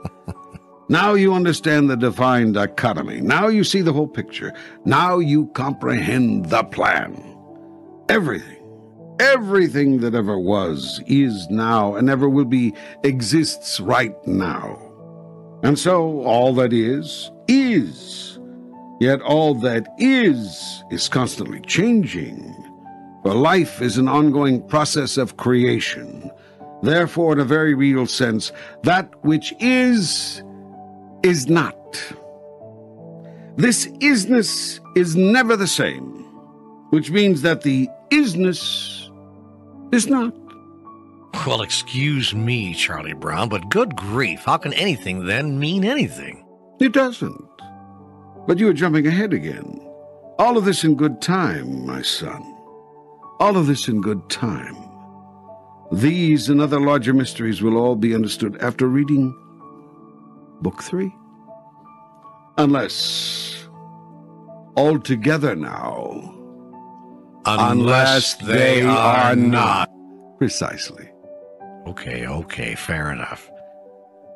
Now you understand the defined dichotomy. Now you see the whole picture. Now you comprehend the plan. Everything that ever was, is now, and ever will be, exists right now. And so all that is. Yet all that is constantly changing. For life is an ongoing process of creation. Therefore, in a very real sense, that which is not. This isness is never the same, which means that the isness is not.
Well, excuse me, Charlie Brown, but good grief, how can anything then mean anything?
It doesn't. But you are jumping ahead again. All of this in good time, my son. All of this in good time. These and other larger mysteries will all be understood after reading Book 3. Unless, altogether now,
Unless they are not.
Precisely.
Okay, fair enough.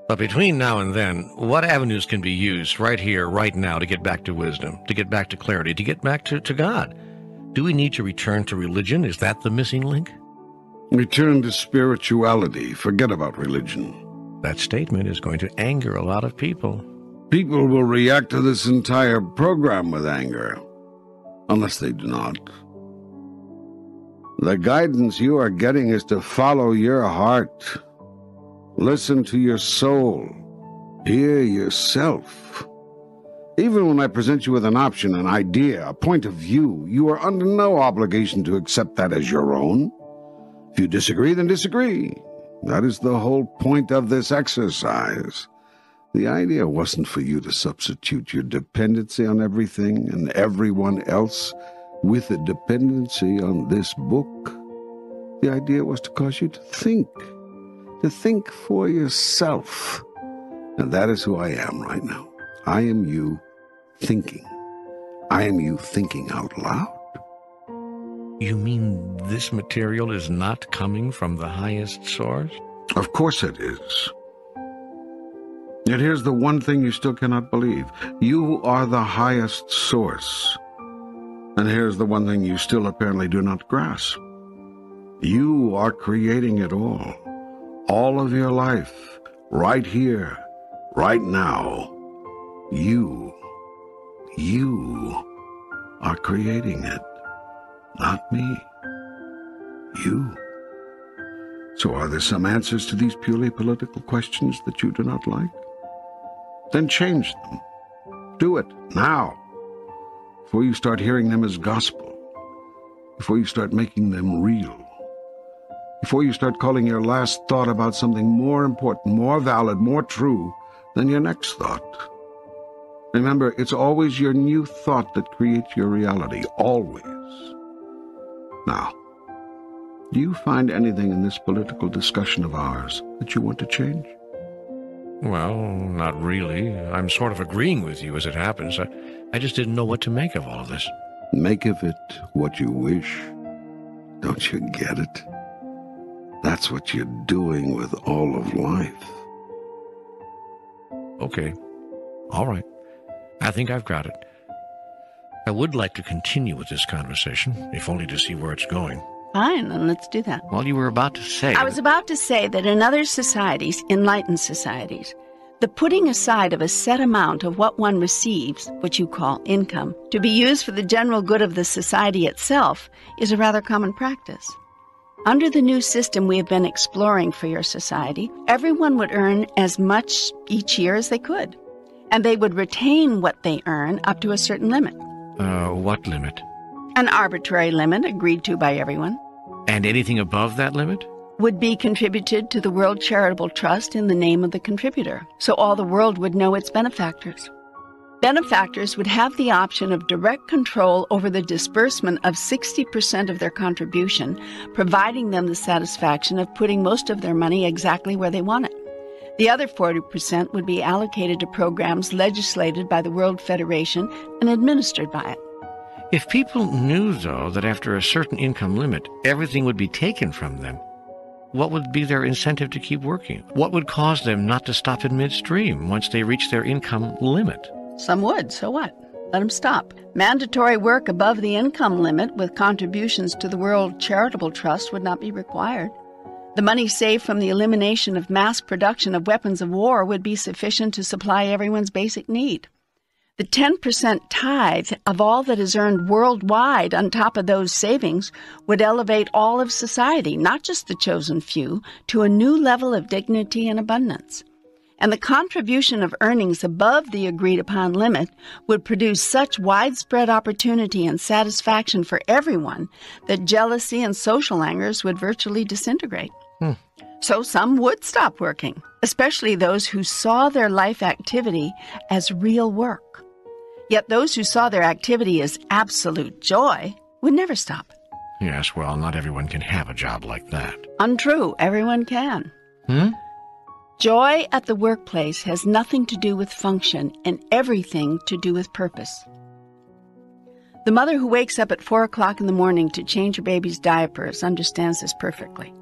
But between now and then, what avenues can be used right here, right now, to get back to wisdom, to get back to clarity, to get back to God? Do we need to return to religion? Is that the missing link?
Return to spirituality. Forget about religion.
That statement is going to anger a lot of people.
People will react to this entire program with anger, unless they do not. The guidance you are getting is to follow your heart. Listen to your soul. Hear yourself. Even when I present you with an option, an idea, a point of view, you are under no obligation to accept that as your own. If you disagree, then disagree. That is the whole point of this exercise. The idea wasn't for you to substitute your dependency on everything and everyone else with a dependency on this book. The idea was to cause you to think for yourself. And that is who I am right now. I am you thinking. I am you thinking out loud.
You mean this material is not coming from the highest source?
Of course it is. Yet here's the one thing you still cannot believe. You are the highest source. And here's the one thing you still apparently do not grasp. You are creating it all of your life, right here, right now. You are creating it, not me. You. So are there some answers to these purely political questions that you do not like? Then change them. Do it now, before you start hearing them as gospel, before you start making them real, before you start calling your last thought about something more important, more valid, more true than your next thought. Remember, it's always your new thought that creates your reality, always. Now, do you find anything in this political discussion of ours that you want to change?
Well, not really. I'm sort of agreeing with you as it happens. I just didn't know what to make of all of this.
Make of it what you wish. Don't you get it? That's what you're doing with all of life.
Okay. All right. I think I've got it. I would like to continue with this conversation, if only to see where it's going.
Fine, then let's do that.
Well, you were about to say...
I was about to say that in other societies, enlightened societies, the putting aside of a set amount of what one receives, what you call income, to be used for the general good of the society itself is a rather common practice. Under the new system we have been exploring for your society, everyone would earn as much each year as they could, and they would retain what they earn up to a certain limit.
What limit?
An arbitrary limit agreed to by everyone.
And anything above that limit?
Would be contributed to the World Charitable Trust in the name of the contributor, so all the world would know its benefactors. Benefactors would have the option of direct control over the disbursement of 60% of their contribution, providing them the satisfaction of putting most of their money exactly where they want it. The other 40% would be allocated to programs legislated by the World Federation and administered by it.
If people knew, though, that after a certain income limit, everything would be taken from them, what would be their incentive to keep working? What would cause them not to stop in midstream once they reach their income limit?
Some would, so what? Let them stop. Mandatory work above the income limit with contributions to the World Charitable Trust would not be required. The money saved from the elimination of mass production of weapons of war would be sufficient to supply everyone's basic need. The 10% tithe of all that is earned worldwide on top of those savings would elevate all of society, not just the chosen few, to a new level of dignity and abundance. And the contribution of earnings above the agreed-upon limit would produce such widespread opportunity and satisfaction for everyone that jealousy and social angers would virtually disintegrate. So some would stop working, especially those who saw their life activity as real work. Yet those who saw their activity as absolute joy would never stop.
Yes, well, not everyone can have a job like that.
Untrue, everyone can. Joy at the workplace has nothing to do with function and everything to do with purpose. The mother who wakes up at 4 o'clock in the morning to change her baby's diapers understands this perfectly.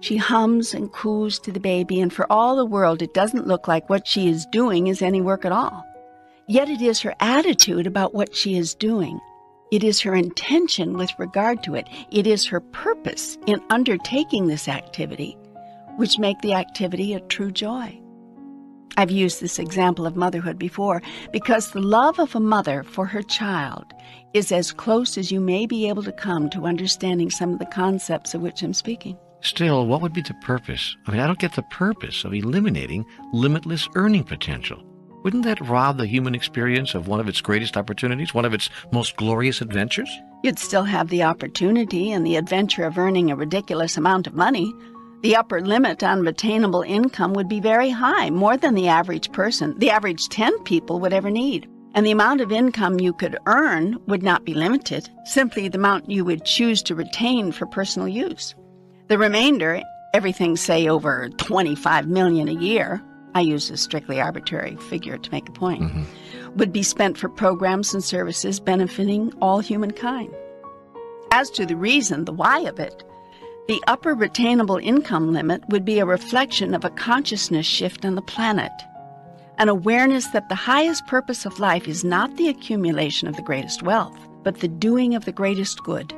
She hums and coos to the baby, and for all the world it doesn't look like what she is doing is any work at all. Yet it is her attitude about what she is doing. It is her intention with regard to it. It is her purpose in undertaking this activity, which make the activity a true joy. I've used this example of motherhood before because the love of a mother for her child is as close as you may be able to come to understanding some of the concepts of which I'm speaking.
Still, what would be the purpose? I don't get the purpose of eliminating limitless earning potential. Wouldn't that rob the human experience of one of its greatest opportunities, one of its most glorious adventures?
You'd still have the opportunity and the adventure of earning a ridiculous amount of money. The upper limit on attainable income would be very high, more than the average person, the average 10 people would ever need. And the amount of income you could earn would not be limited, simply the amount you would choose to retain for personal use. The remainder, everything say over $25 million a year, I use a strictly arbitrary figure to make a point, would be spent for programs and services benefiting all humankind. As to the reason, the why of it, the upper retainable income limit would be a reflection of a consciousness shift on the planet, an awareness that the highest purpose of life is not the accumulation of the greatest wealth, but the doing of the greatest good,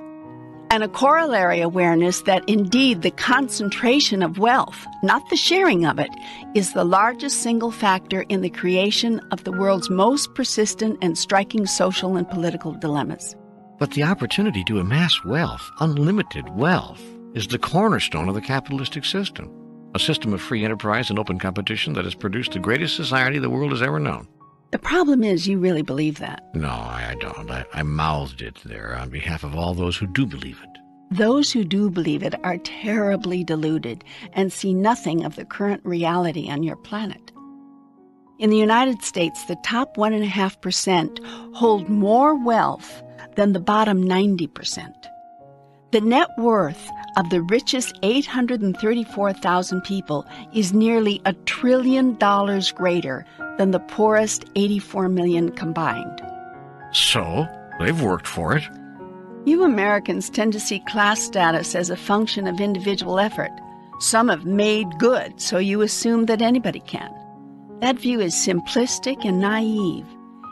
and a corollary awareness that indeed the concentration of wealth, not the sharing of it, is the largest single factor in the creation of the world's most persistent and striking social and political dilemmas.
But the opportunity to amass wealth, unlimited wealth, is the cornerstone of the capitalistic system, a system of free enterprise and open competition that has produced the greatest society the world has ever known.
The problem is you really believe that.
No, I don't. I mouthed it there on behalf of all those who do believe it.
Those who do believe it are terribly deluded and see nothing of the current reality on your planet. In the United States, the top 1.5% hold more wealth than the bottom 90%. The net worth of the richest 834,000 people is nearly $1 trillion greater than the poorest 84 million combined.
So, they've worked for it.
You Americans tend to see class status as a function of individual effort. Some have made good, so you assume that anybody can. That view is simplistic and naive.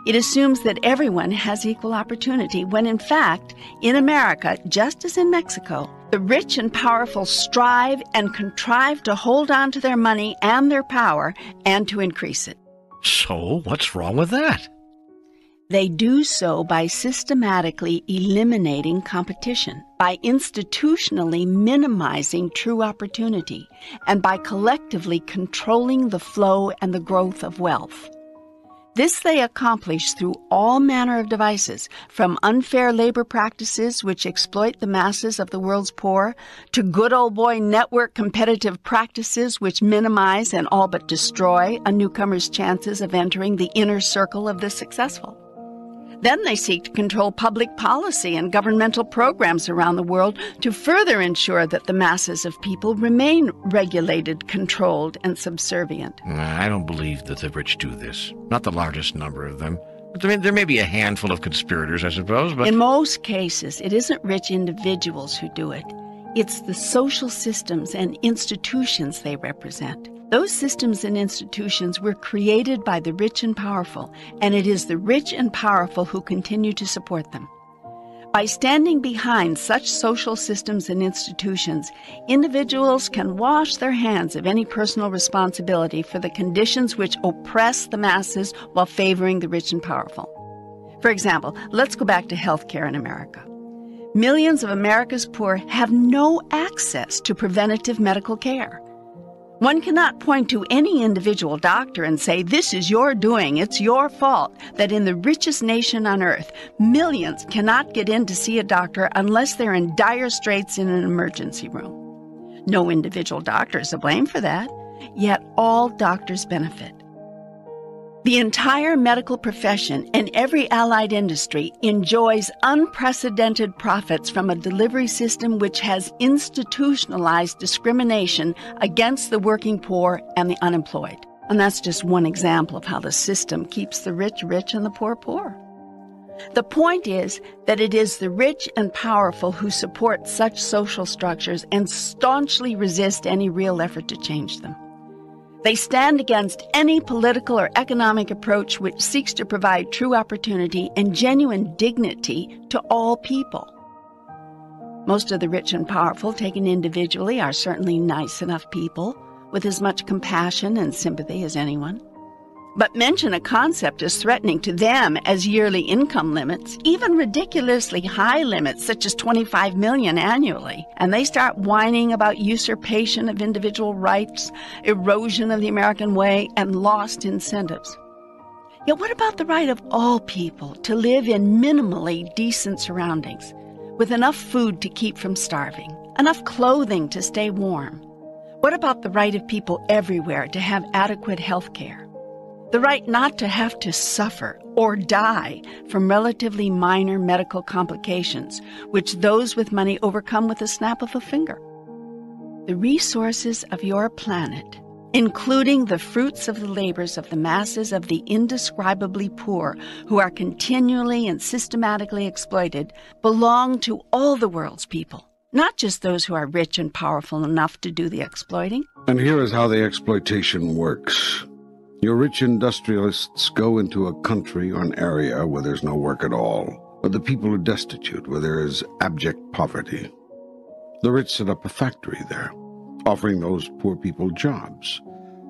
It assumes that everyone has equal opportunity, when in fact, in America, just as in Mexico, the rich and powerful strive and contrive to hold on to their money and their power and to increase it.
So, what's wrong with that?
They do so by systematically eliminating competition, by institutionally minimizing true opportunity, and by collectively controlling the flow and the growth of wealth. This they accomplish through all manner of devices, from unfair labor practices which exploit the masses of the world's poor, to good old boy network competitive practices which minimize and all but destroy a newcomer's chances of entering the inner circle of the successful. Then they seek to control public policy and governmental programs around the world to further ensure that the masses of people remain regulated, controlled, and subservient.
I don't believe that the rich do this. Not the largest number of them. There may be a handful of conspirators, I suppose, but...
In most cases, it isn't rich individuals who do it. It's the social systems and institutions they represent. Those systems and institutions were created by the rich and powerful, and it is the rich and powerful who continue to support them. By standing behind such social systems and institutions, individuals can wash their hands of any personal responsibility for the conditions which oppress the masses while favoring the rich and powerful. For example, let's go back to healthcare in America. Millions of America's poor have no access to preventative medical care. One cannot point to any individual doctor and say, this is your doing, it's your fault, that in the richest nation on earth, millions cannot get in to see a doctor unless they're in dire straits in an emergency room. No individual doctor is to blame for that, yet all doctors benefit. The entire medical profession and every allied industry enjoys unprecedented profits from a delivery system which has institutionalized discrimination against the working poor and the unemployed. And that's just one example of how the system keeps the rich rich and the poor poor. The point is that it is the rich and powerful who support such social structures and staunchly resist any real effort to change them. They stand against any political or economic approach which seeks to provide true opportunity and genuine dignity to all people. Most of the rich and powerful, taken individually, are certainly nice enough people with as much compassion and sympathy as anyone. But mention a concept as threatening to them as yearly income limits, even ridiculously high limits such as 25 million annually, and they start whining about usurpation of individual rights, erosion of the American way, and lost incentives. Yet what about the right of all people to live in minimally decent surroundings, with enough food to keep from starving, enough clothing to stay warm? What about the right of people everywhere to have adequate health care? The right not to have to suffer or die from relatively minor medical complications, which those with money overcome with a snap of a finger. The resources of your planet including the fruits of the labors of the masses of the indescribably poor who are continually and systematically exploited, belong to all the world's people, not just those who are rich and powerful enough to do the exploiting.
And here is how the exploitation works. Your rich industrialists go into a country or an area where there's no work at all, or the people are destitute, where there is abject poverty. The rich set up a factory there, offering those poor people jobs,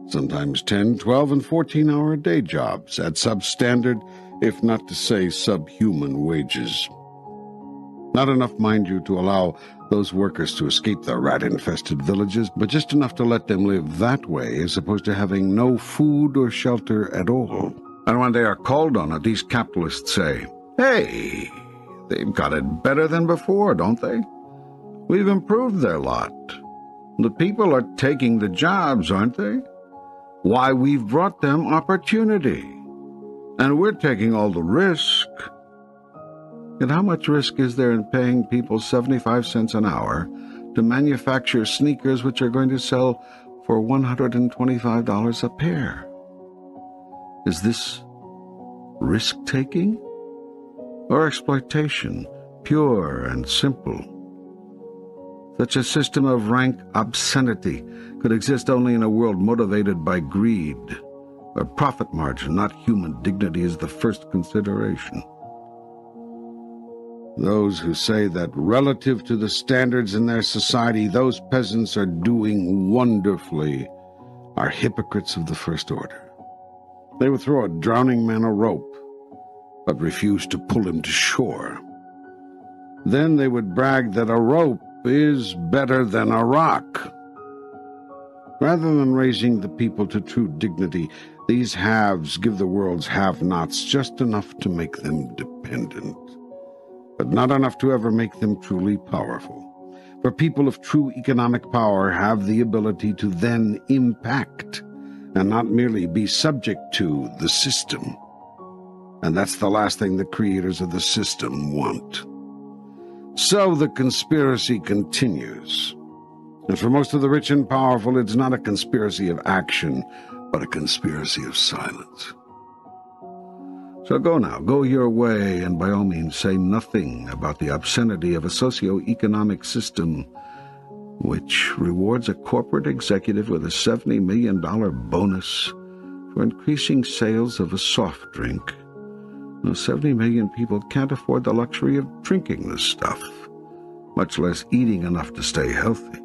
sometimes 10, 12, and 14-hour-a-day jobs at substandard, if not to say subhuman wages. Not enough, mind you, to allow those workers to escape the rat-infested villages, but just enough to let them live that way as opposed to having no food or shelter at all. And when they are called on it, these capitalists say, "Hey, they've got it better than before, don't they? We've improved their lot. The people are taking the jobs, aren't they? Why, we've brought them opportunity. And we're taking all the risk." Yet how much risk is there in paying people 75 cents an hour to manufacture sneakers which are going to sell for $125 a pair? Is this risk-taking or exploitation, pure and simple? Such a system of rank obscenity could exist only in a world motivated by greed, where profit margin, not human dignity, is the first consideration. Those who say that relative to the standards in their society, those peasants are doing wonderfully, are hypocrites of the first order. They would throw a drowning man a rope, but refuse to pull him to shore. Then they would brag that a rope is better than a rock. Rather than raising the people to true dignity, these haves give the world's have-nots just enough to make them dependent, but not enough to ever make them truly powerful. For people of true economic power have the ability to then impact, and not merely be subject to, the system. And that's the last thing the creators of the system want. So the conspiracy continues. And for most of the rich and powerful, it's not a conspiracy of action, but a conspiracy of silence. So go now, go your way, and by all means say nothing about the obscenity of a socio-economic system which rewards a corporate executive with a $70 million bonus for increasing sales of a soft drink. Now, 70 million people can't afford the luxury of drinking this stuff, much less eating enough to stay healthy.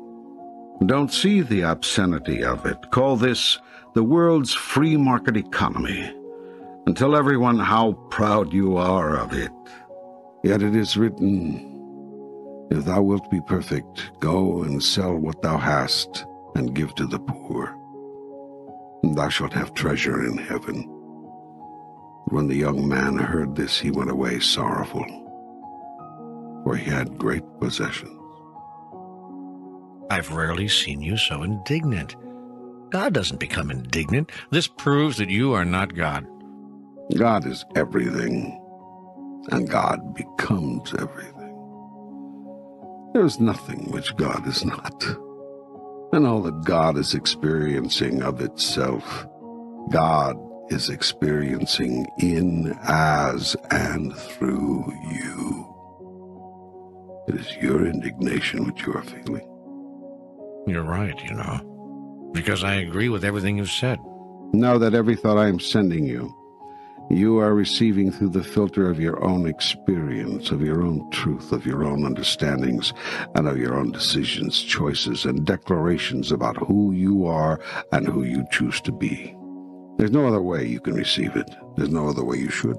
Don't see the obscenity of it. Call this the world's free market economy, and tell everyone how proud you are of it. Yet it is written, "If thou wilt be perfect, go and sell what thou hast, and give to the poor, and thou shalt have treasure in heaven." When the young man heard this, he went away sorrowful, for he had great possessions.
I've rarely seen you so indignant. God doesn't become indignant. This proves that you are not God.
God is everything, and God becomes everything. There is nothing which God is not. And all that God is experiencing of itself, God is experiencing in, as, and through you. It is your indignation which you are feeling.
You're right, because I agree with everything you've said.
Know that every thought I am sending you, you are receiving through the filter of your own experience, of your own truth, of your own understandings, and of your own decisions, choices, and declarations about who you are and who you choose to be. There's no other way you can receive it. There's no other way you should.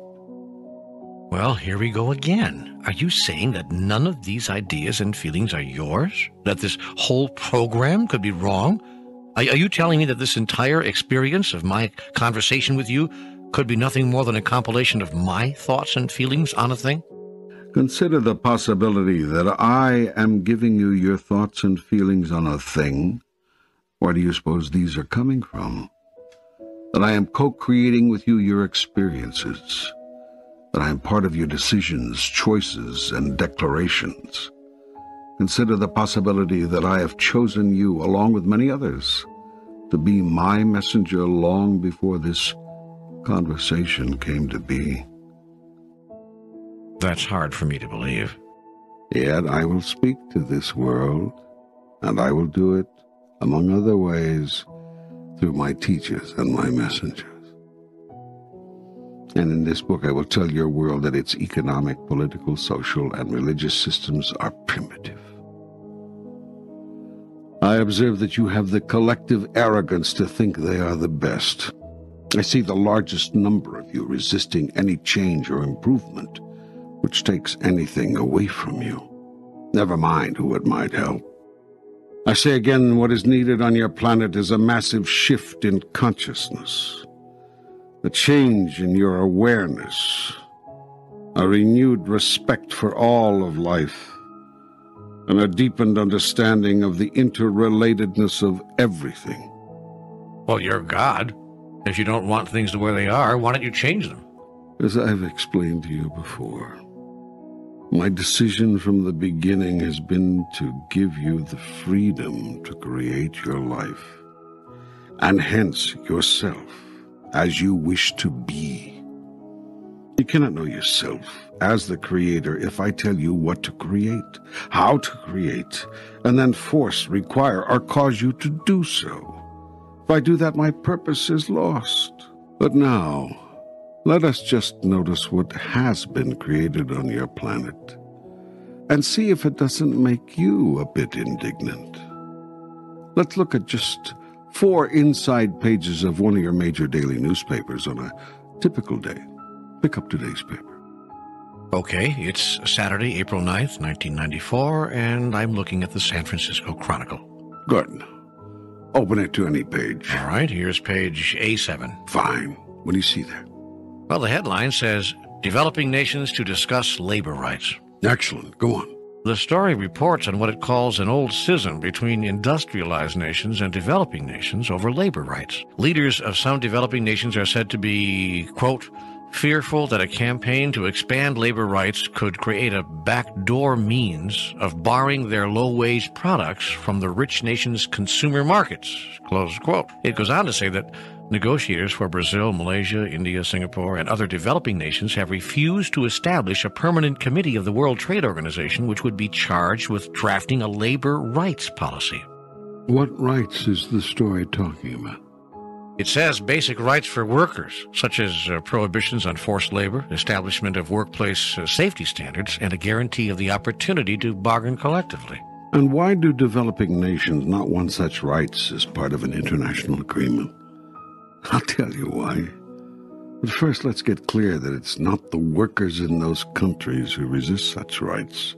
Well, here we go again. Are you saying that none of these ideas and feelings are yours? That this whole program could be wrong? Are you telling me that this entire experience of my conversation with you could be nothing more than a compilation of my thoughts and feelings on a thing?
Consider the possibility that I am giving you your thoughts and feelings on a thing. Where do you suppose these are coming from? That I am co-creating with you your experiences, that I am part of your decisions, choices, and to be my messenger long before this conversation came to be.
That's hard for me to believe.
Yet I will speak to this world, and I will do it, among other ways, through my teachers and my messengers. And in this book I will tell your world that its economic, political, social, and religious systems are primitive. I observe that you have the collective arrogance to think they are the best. I see the largest number of you resisting any change or improvement which takes anything away from you. Never mind who it might help. I say again, what is needed on your planet is a massive shift in consciousness, a change in your awareness, a renewed respect for all of life, and a deepened understanding of the interrelatedness of everything.
Well, you're God. If you don't want things the way they are, why don't you change them?
As I've explained to you before, my decision from the beginning has been to give you the freedom to create your life, and hence yourself, as you wish to be. You cannot know yourself as the creator if I tell you what to create, how to create, and then force, require, or cause you to do so. If I do that, my purpose is lost. But now, let us just notice what has been created on your planet, and see if it doesn't make you a bit indignant. Let's look at just 4 inside pages of one of your major daily newspapers on a typical day. Pick up today's paper.
Okay, it's Saturday, April 9th, 1994, and I'm looking at the San Francisco Chronicle.
Good. Open it to any page.
All right, here's page A7.
Fine. What do you see there?
Well, the headline says, Developing Nations to Discuss Labor Rights.
Excellent. Go on.
The story reports on what it calls an old schism between industrialized nations and developing nations over labor rights. Leaders of some developing nations are said to be, quote, fearful that a campaign to expand labor rights could create a backdoor means of borrowing their low-wage products from the rich nation's consumer markets, close quote. It goes on to say that negotiators for Brazil, Malaysia, India, Singapore, and other developing nations have refused to establish a permanent committee of the World Trade Organization which would be charged with drafting a labor rights policy.
What rights is the story talking about?
It says basic rights for workers, such as prohibitions on forced labor, establishment of workplace safety standards, and a guarantee of the opportunity to bargain collectively.
And why do developing nations not want such rights as part of an international agreement? I'll tell you why. But first, let's get clear that it's not the workers in those countries who resist such rights.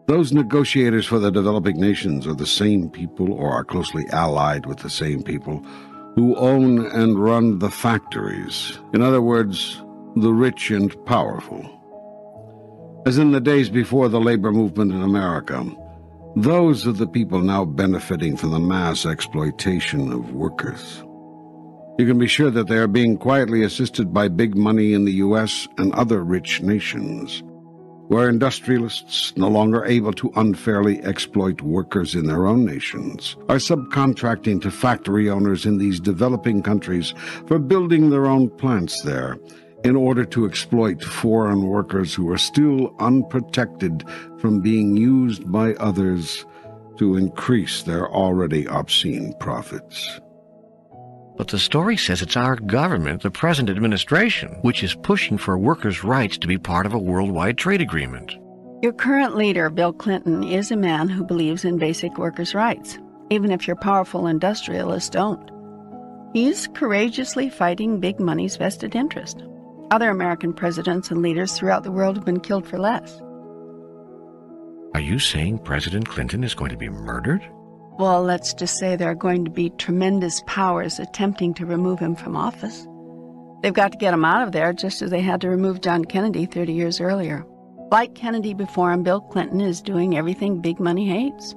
Those negotiators for the developing nations are the same people, or are closely allied with the same people, who own and run the factories. In other words, the rich and powerful. As in the days before the labor movement in America, those are the people now benefiting from the mass exploitation of workers. You can be sure that they are being quietly assisted by big money in the U.S. and other rich nations, where industrialists, no longer able to unfairly exploit workers in their own nations, are subcontracting to factory owners in these developing countries for building their own plants there in order to exploit foreign workers who are still unprotected from being used by others to increase their already obscene profits.
But the story says it's our government, the present administration, which is pushing for workers' rights to be part of a worldwide trade agreement.
Your current leader, Bill Clinton, is a man who believes in basic workers' rights, even if your powerful industrialists don't. He's courageously fighting big money's vested interest. Other American presidents and leaders throughout the world have been killed for less.
Are you saying President Clinton is going to be murdered?
Well, let's just say there are going to be tremendous powers attempting to remove him from office. They've got to get him out of there just as they had to remove John Kennedy 30 years earlier. Like Kennedy before him, Bill Clinton is doing everything big money hates.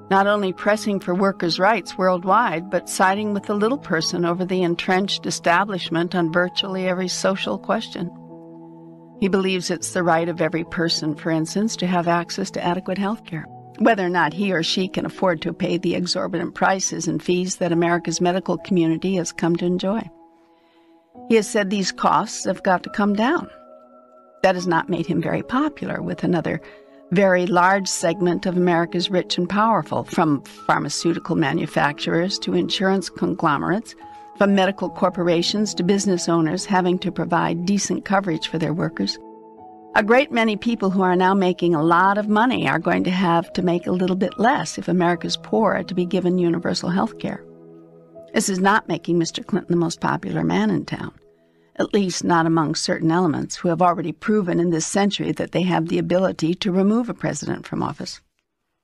Not only pressing for workers' rights worldwide, but siding with the little person over the entrenched establishment on virtually every social question. He believes it's the right of every person, for instance, to have access to adequate health care. whether or not he or she can afford to pay the exorbitant prices and fees that America's medical community has come to enjoy. He has said these costs have got to come down. That has not made him very popular with another very large segment of America's rich and powerful, from pharmaceutical manufacturers to insurance conglomerates, from medical corporations to business owners having to provide decent coverage for their workers. A great many people who are now making a lot of money are going to have to make a little bit less if America's poor are to be given universal health care. This is not making Mr. Clinton the most popular man in town, at least not among certain elements who have already proven in this century that they have the ability to remove a president from office.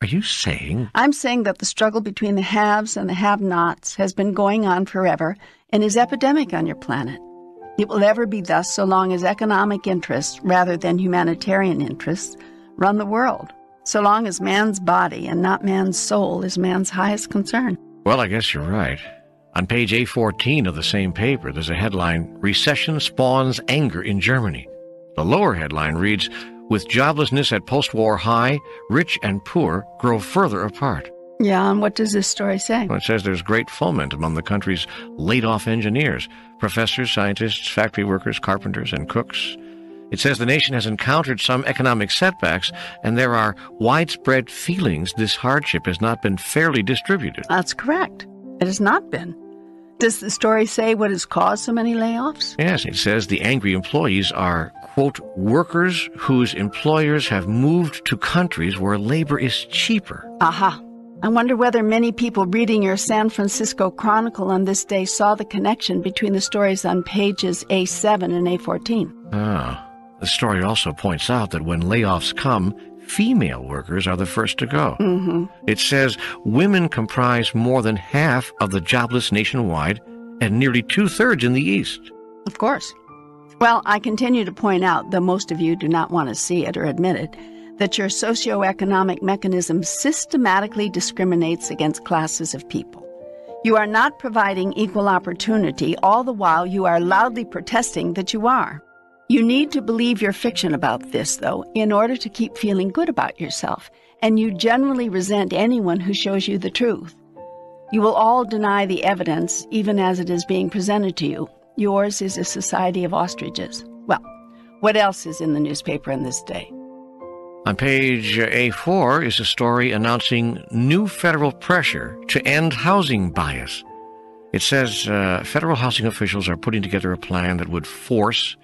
Are you saying?
I'm saying that the struggle between the haves and the have-nots has been going on forever and is epidemic on your planet. It will ever be thus so long as economic interests, rather than humanitarian interests, run the world, so long as man's body and not man's soul is man's highest concern.
Well, I guess you're right. On page A14 of the same paper, there's a headline, Recession Spawns Anger in Germany. The lower headline reads, With joblessness at post-war high, rich and poor grow further apart.
Yeah, and what does this story say?
Well, it says there's great foment among the country's laid-off engineers, professors, scientists, factory workers, carpenters, and cooks. It says the nation has encountered some economic setbacks, and there are widespread feelings this hardship has not been fairly distributed.
That's correct. It has not been. Does the story say what has caused so many layoffs?
Yes, it says the angry employees are, quote, workers whose employers have moved to countries where labor is cheaper.
Aha. I wonder whether many people reading your San Francisco Chronicle on this day saw the connection between the stories on pages A7 and A14.
Ah. The story also points out that when layoffs come, female workers are the first to go.
Mm-hmm.
It says women comprise more than half of the jobless nationwide and nearly 2/3 in the East.
Of course. Well, I continue to point out, though most of you do not want to see it or admit it, that your socioeconomic mechanism systematically discriminates against classes of people. You are not providing equal opportunity, all the while you are loudly protesting that you are. You need to believe your fiction about this, though, in order to keep feeling good about yourself, and you generally resent anyone who shows you the truth. You will all deny the evidence, even as it is being presented to you. Yours is a society of ostriches. Well, what else is in the newspaper in this day?
On page A4 is a story announcing new federal pressure to end housing bias. It says federal housing officials are putting together a plan that would force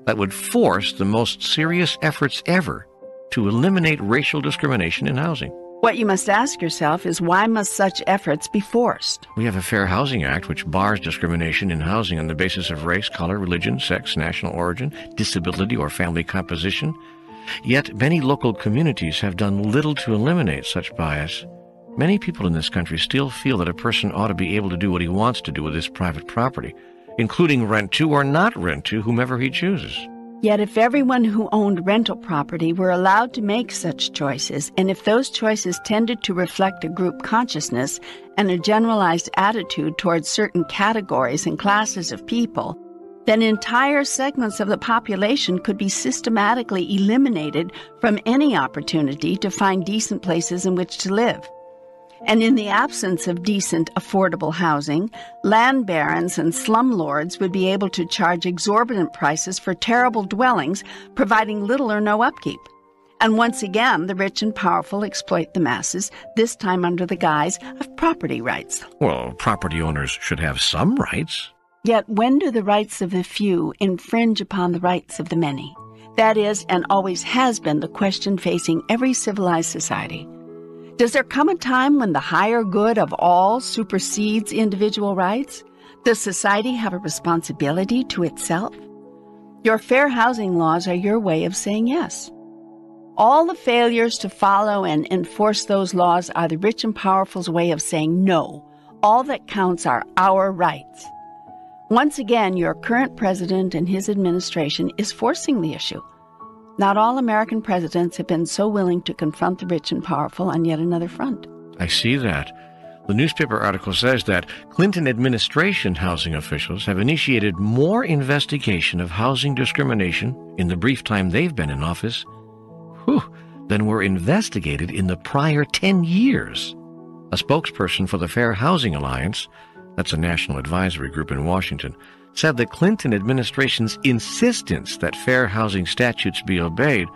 the most serious efforts ever to eliminate racial discrimination in housing.
What you must ask yourself is, why must such efforts be forced?
We have a Fair Housing Act which bars discrimination in housing on the basis of race, color, religion, sex, national origin, disability, or family composition. Yet many local communities have done little to eliminate such bias. Many people in this country still feel that a person ought to be able to do what he wants to do with his private property, including rent to or not rent to whomever he chooses.
Yet if everyone who owned rental property were allowed to make such choices, and if those choices tended to reflect a group consciousness and a generalized attitude towards certain categories and classes of people, then entire segments of the population could be systematically eliminated from any opportunity to find decent places in which to live. And in the absence of decent, affordable housing, land barons and slumlords would be able to charge exorbitant prices for terrible dwellings, providing little or no upkeep. And once again, the rich and powerful exploit the masses, this time under the guise of property rights.
Well, property owners should have some rights.
Yet when do the rights of the few infringe upon the rights of the many? That is, and always has been, the question facing every civilized society. Does there come a time when the higher good of all supersedes individual rights? Does society have a responsibility to itself? Your fair housing laws are your way of saying yes. All the failures to follow and enforce those laws are the rich and powerful's way of saying no. All that counts are our rights. Once again, your current president and his administration is forcing the issue. Not all American presidents have been so willing to confront the rich and powerful on yet another front.
I see that. The newspaper article says that Clinton administration housing officials have initiated more investigation of housing discrimination in the brief time they've been in office. Whew, than were investigated in the prior 10 years. A spokesperson for the Fair Housing Alliance, that's a national advisory group in Washington, said the Clinton administration's insistence that fair housing statutes be obeyed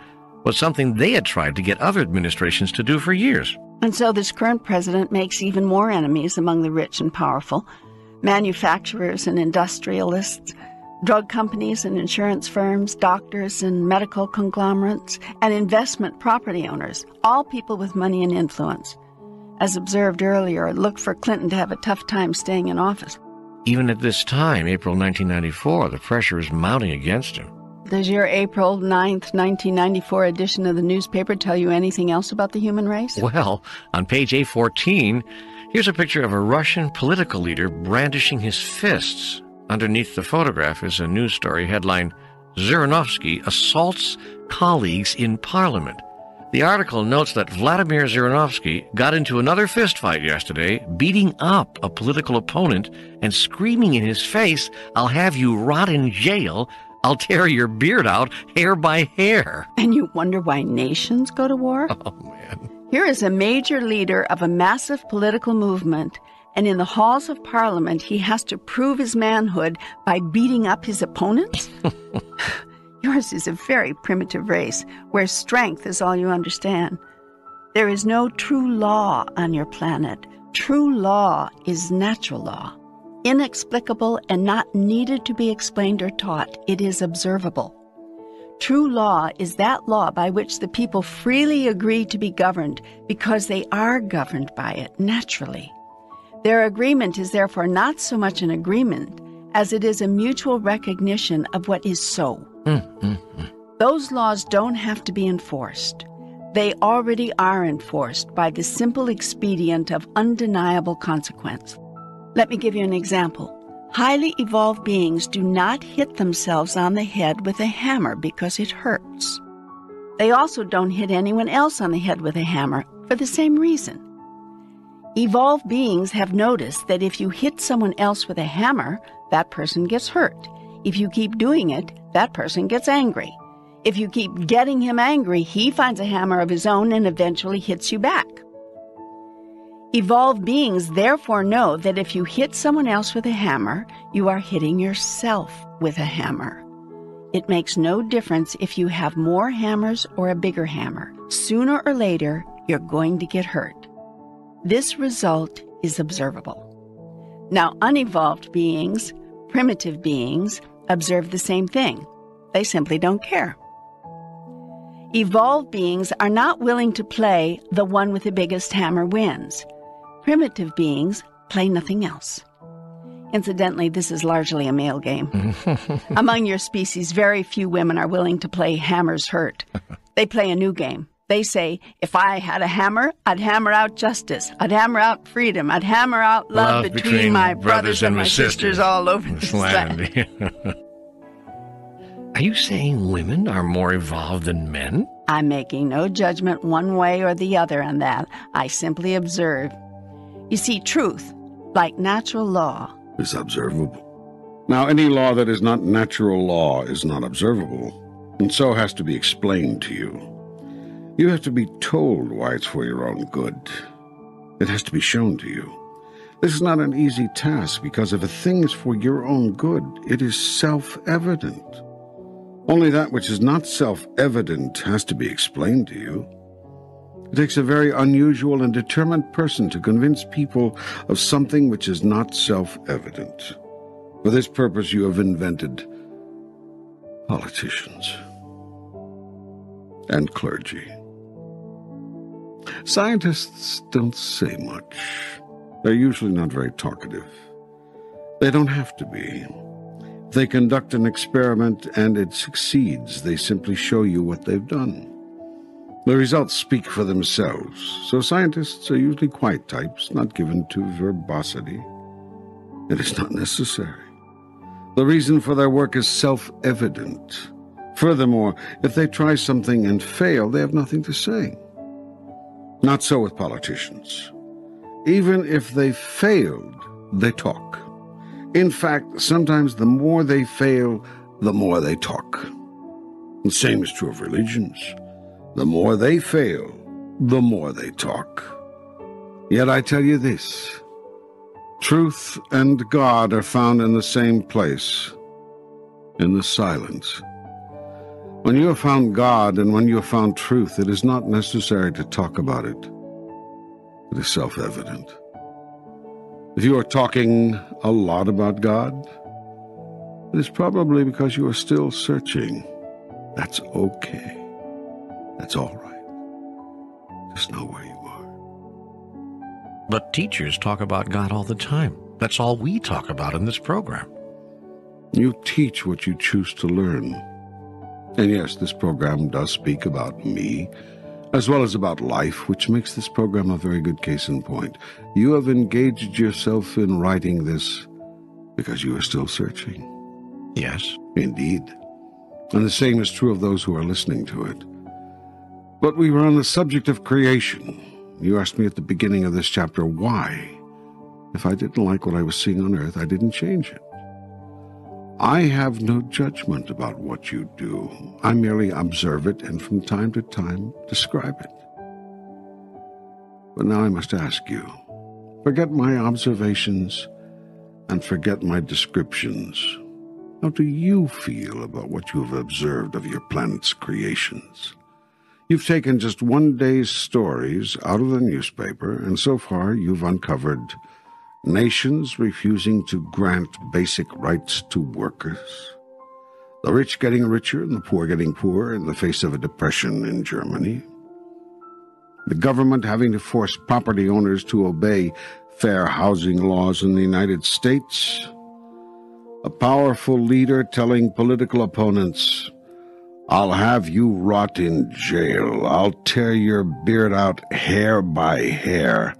was something they had tried to get other administrations to do for years.
And so this current president makes even more enemies among the rich and powerful, manufacturers and industrialists, drug companies and insurance firms, doctors and medical conglomerates, and investment property owners, all people with money and influence. As observed earlier, it looked for Clinton to have a tough time staying in office.
Even at this time, April 1994, the pressure is mounting against him.
Does your April 9th, 1994 edition of the newspaper tell you anything else about the human race?
Well, on page A14, here's a picture of a Russian political leader brandishing his fists. Underneath the photograph is a news story headline, Zhirinovsky assaults colleagues in parliament. The article notes that Vladimir Zhirinovsky got into another fistfight yesterday, beating up a political opponent and screaming in his face, "I'll have you rot in jail. I'll tear your beard out hair by hair."
And you wonder why nations go to war?
Oh, man.
Here is a major leader of a massive political movement, and in the halls of Parliament, he has to prove his manhood by beating up his opponents? Yours is a very primitive race, where strength is all you understand. There is no true law on your planet. True law is natural law. Inexplicable and not needed to be explained or taught, it is observable. True law is that law by which the people freely agree to be governed because they are governed by it naturally. Their agreement is therefore not so much an agreement as it is a mutual recognition of what is so. Those laws don't have to be enforced. They already are enforced by the simple expedient of undeniable consequence. Let me give you an example. Highly evolved beings do not hit themselves on the head with a hammer because it hurts. They also don't hit anyone else on the head with a hammer for the same reason. Evolved beings have noticed that if you hit someone else with a hammer, that person gets hurt. If you keep doing it, that person gets angry. If you keep getting him angry, he finds a hammer of his own and eventually hits you back. Evolved beings therefore know that if you hit someone else with a hammer, you are hitting yourself with a hammer. It makes no difference if you have more hammers or a bigger hammer. Sooner or later, you're going to get hurt. This result is observable. Now, unevolved beings, primitive beings, observe the same thing. They simply don't care. Evolved beings are not willing to play the one with the biggest hammer wins. Primitive beings play nothing else. Incidentally, this is largely a male game. Among your species, very few women are willing to play hammers hurt. They play a new game. They say, if I had a hammer, I'd hammer out justice. I'd hammer out freedom. I'd hammer out love between my brothers and my sisters all over this land.
Are you saying women are more evolved than men?
I'm making no judgment one way or the other on that. I simply observe. You see, truth, like natural law,
is observable. Now, any law that is not natural law is not observable, and so has to be explained to you. You have to be told why it's for your own good. It has to be shown to you. This is not an easy task, because if a thing is for your own good, it is self-evident. Only that which is not self-evident has to be explained to you. It takes a very unusual and determined person to convince people of something which is not self-evident. For this purpose, you have invented politicians and clergy. Scientists don't say much. They're usually not very talkative. They don't have to be. If they conduct an experiment and it succeeds, they simply show you what they've done. The results speak for themselves, so scientists are usually quiet types, not given to verbosity. It is not necessary. The reason for their work is self-evident. Furthermore, if they try something and fail, they have nothing to say. Not so with politicians. Even if they failed, they talk. In fact, sometimes the more they fail, the more they talk. The same is true of religions. The more they fail, the more they talk. Yet I tell you this, truth and God are found in the same place, in the silence. When you have found God and when you have found truth, it is not necessary to talk about it. It is self-evident. If you are talking a lot about God, it is probably because you are still searching. That's okay. That's all right. Just know where you are.
But teachers talk about God all the time. That's all we talk about in this program.
You teach what you choose to learn. And yes, this program does speak about me, as well as about life, which makes this program a very good case in point. You have engaged yourself in writing this because you are still searching.
Yes.
Indeed. And the same is true of those who are listening to it. But we were on the subject of creation. You asked me at the beginning of this chapter why. If I didn't like what I was seeing on earth, I didn't change it. I have no judgment about what you do. I merely observe it and from time to time describe it. But now I must ask you, forget my observations and forget my descriptions. How do you feel about what you have observed of your planet's creations? You've taken just one day's stories out of the newspaper, and so far you've uncovered nations refusing to grant basic rights to workers, the rich getting richer and the poor getting poorer in the face of a depression in Germany, the government having to force property owners to obey fair housing laws in the United States, a powerful leader telling political opponents, "I'll have you rot in jail. I'll tear your beard out hair by hair,"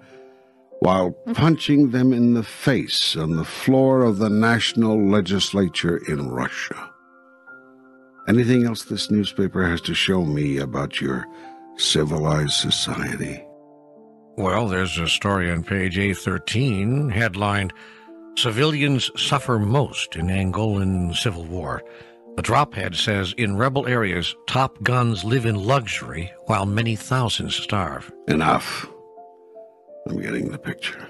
while punching them in the face on the floor of the national legislature in Russia. Anything else this newspaper has to show me about your civilized society?
Well, there's a story on page A13, headlined, "Civilians Suffer Most in Angolan Civil War." The drop head says, "In rebel areas, top guns live in luxury while many thousands starve."
Enough. I'm getting the picture.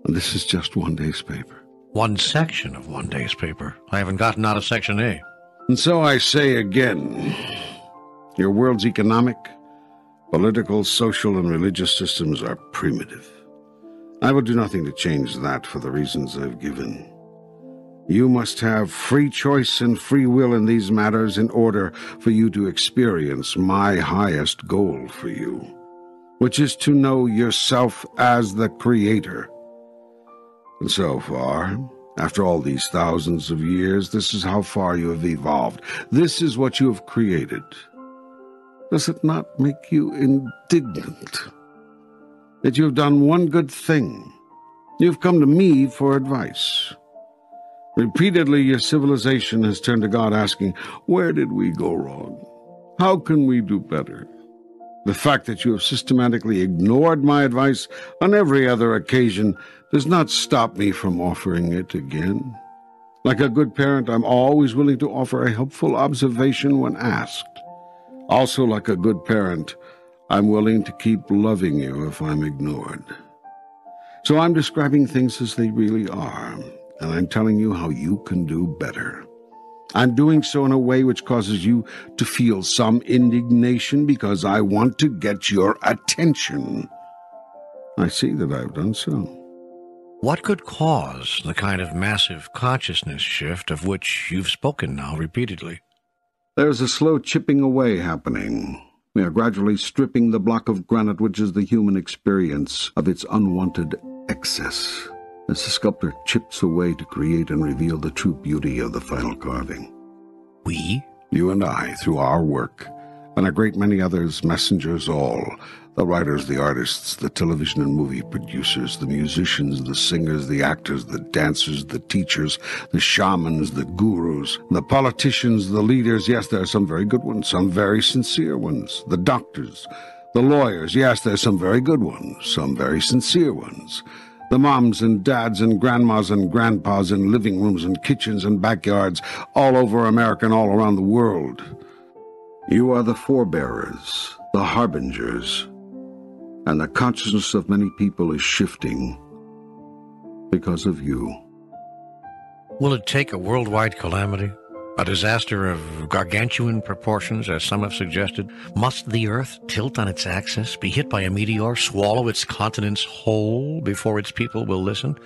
And this is just one day's paper.
One section of one day's paper. I haven't gotten out of section A.
And so I say again, your world's economic, political, social, and religious systems are primitive. I will do nothing to change that for the reasons I've given. You must have free choice and free will in these matters in order for you to experience my highest goal for you, which is to know yourself as the Creator. And so far, after all these thousands of years, this is how far you have evolved. This is what you have created. Does it not make you indignant that you have done one good thing? You've come to me for advice. Repeatedly, your civilization has turned to God asking, where did we go wrong? How can we do better? The fact that you have systematically ignored my advice on every other occasion does not stop me from offering it again. Like a good parent, I'm always willing to offer a helpful observation when asked. Also, like a good parent, I'm willing to keep loving you if I'm ignored. So I'm describing things as they really are, and I'm telling you how you can do better. I'm doing so in a way which causes you to feel some indignation because I want to get your attention. I see that I've done so.
What could cause the kind of massive consciousness shift of which you've spoken now repeatedly?
There's a slow chipping away happening. We are gradually stripping the block of granite which is the human experience of its unwanted excess, as the sculptor chips away to create and reveal the true beauty of the final carving.
We?
You and I, through our work, and a great many others, messengers all, the writers, the artists, the television and movie producers, the musicians, the singers, the actors, the dancers, the teachers, the shamans, the gurus, the politicians, the leaders. Yes, there are some very good ones, some very sincere ones. The doctors, the lawyers. Yes, there are some very good ones, some very sincere ones. The moms and dads and grandmas and grandpas in living rooms and kitchens and backyards all over America and all around the world. You are the forebearers, the harbingers, and the consciousness of many people is shifting because of you.
Will it take a worldwide calamity? A disaster of gargantuan proportions, as some have suggested? Must the Earth tilt on its axis, be hit by a meteor, swallow its continents whole before its people will listen?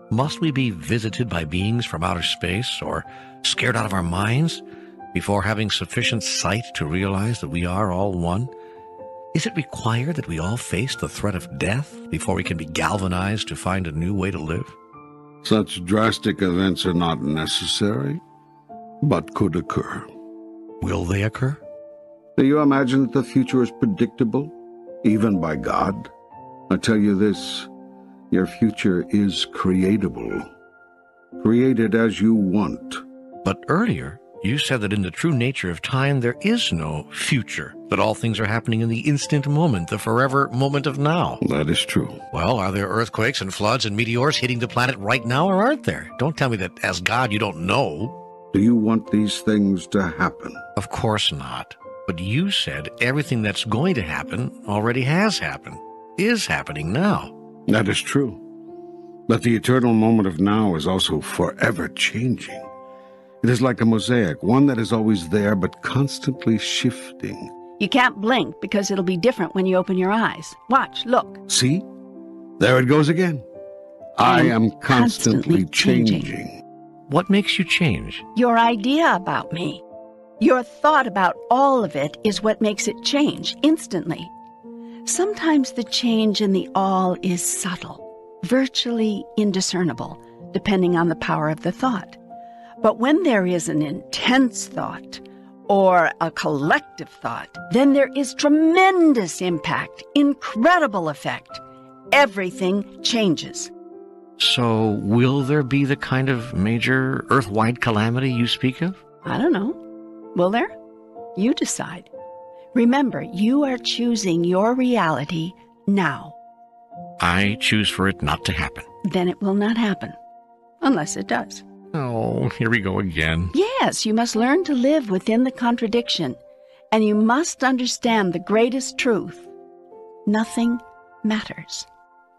Must we be visited by beings from outer space, or scared out of our minds, before having sufficient sight to realize that we are all one? Is it required that we all face the threat of death before we can be galvanized to find a new way to live?
Such drastic events are not necessary, but could occur.
Will they occur?
Do you imagine that the future is predictable, even by God? I tell you this, your future is creatable. Created as you want.
But earlier, you said that in the true nature of time, there is no future, that all things are happening in the instant moment, the forever moment of now.
That is true.
Well, are there earthquakes and floods and meteors hitting the planet right now, or aren't there? Don't tell me that as God you don't know.
Do you want these things to happen?
Of course not. But you said everything that's going to happen already has happened, is happening now.
That is true. But the eternal moment of now is also forever changing. It is like a mosaic, one that is always there but constantly shifting.
You can't blink because it'll be different when you open your eyes. Watch, look.
See? There it goes again. I am constantly changing.
What makes you change?
Your idea about me. Your thought about all of it is what makes it change instantly. Sometimes the change in the all is subtle, virtually indiscernible, depending on the power of the thought. But when there is an intense thought or a collective thought, then there is tremendous impact, incredible effect. Everything changes.
So will there be the kind of major earth-wide calamity you speak of?
I don't know. Will there? You decide. Remember, you are choosing your reality now.
I choose for it not to happen.
Then it will not happen, unless it does.
Oh, here we go again.
Yes, you must learn to live within the contradiction, and you must understand the greatest truth. Nothing matters.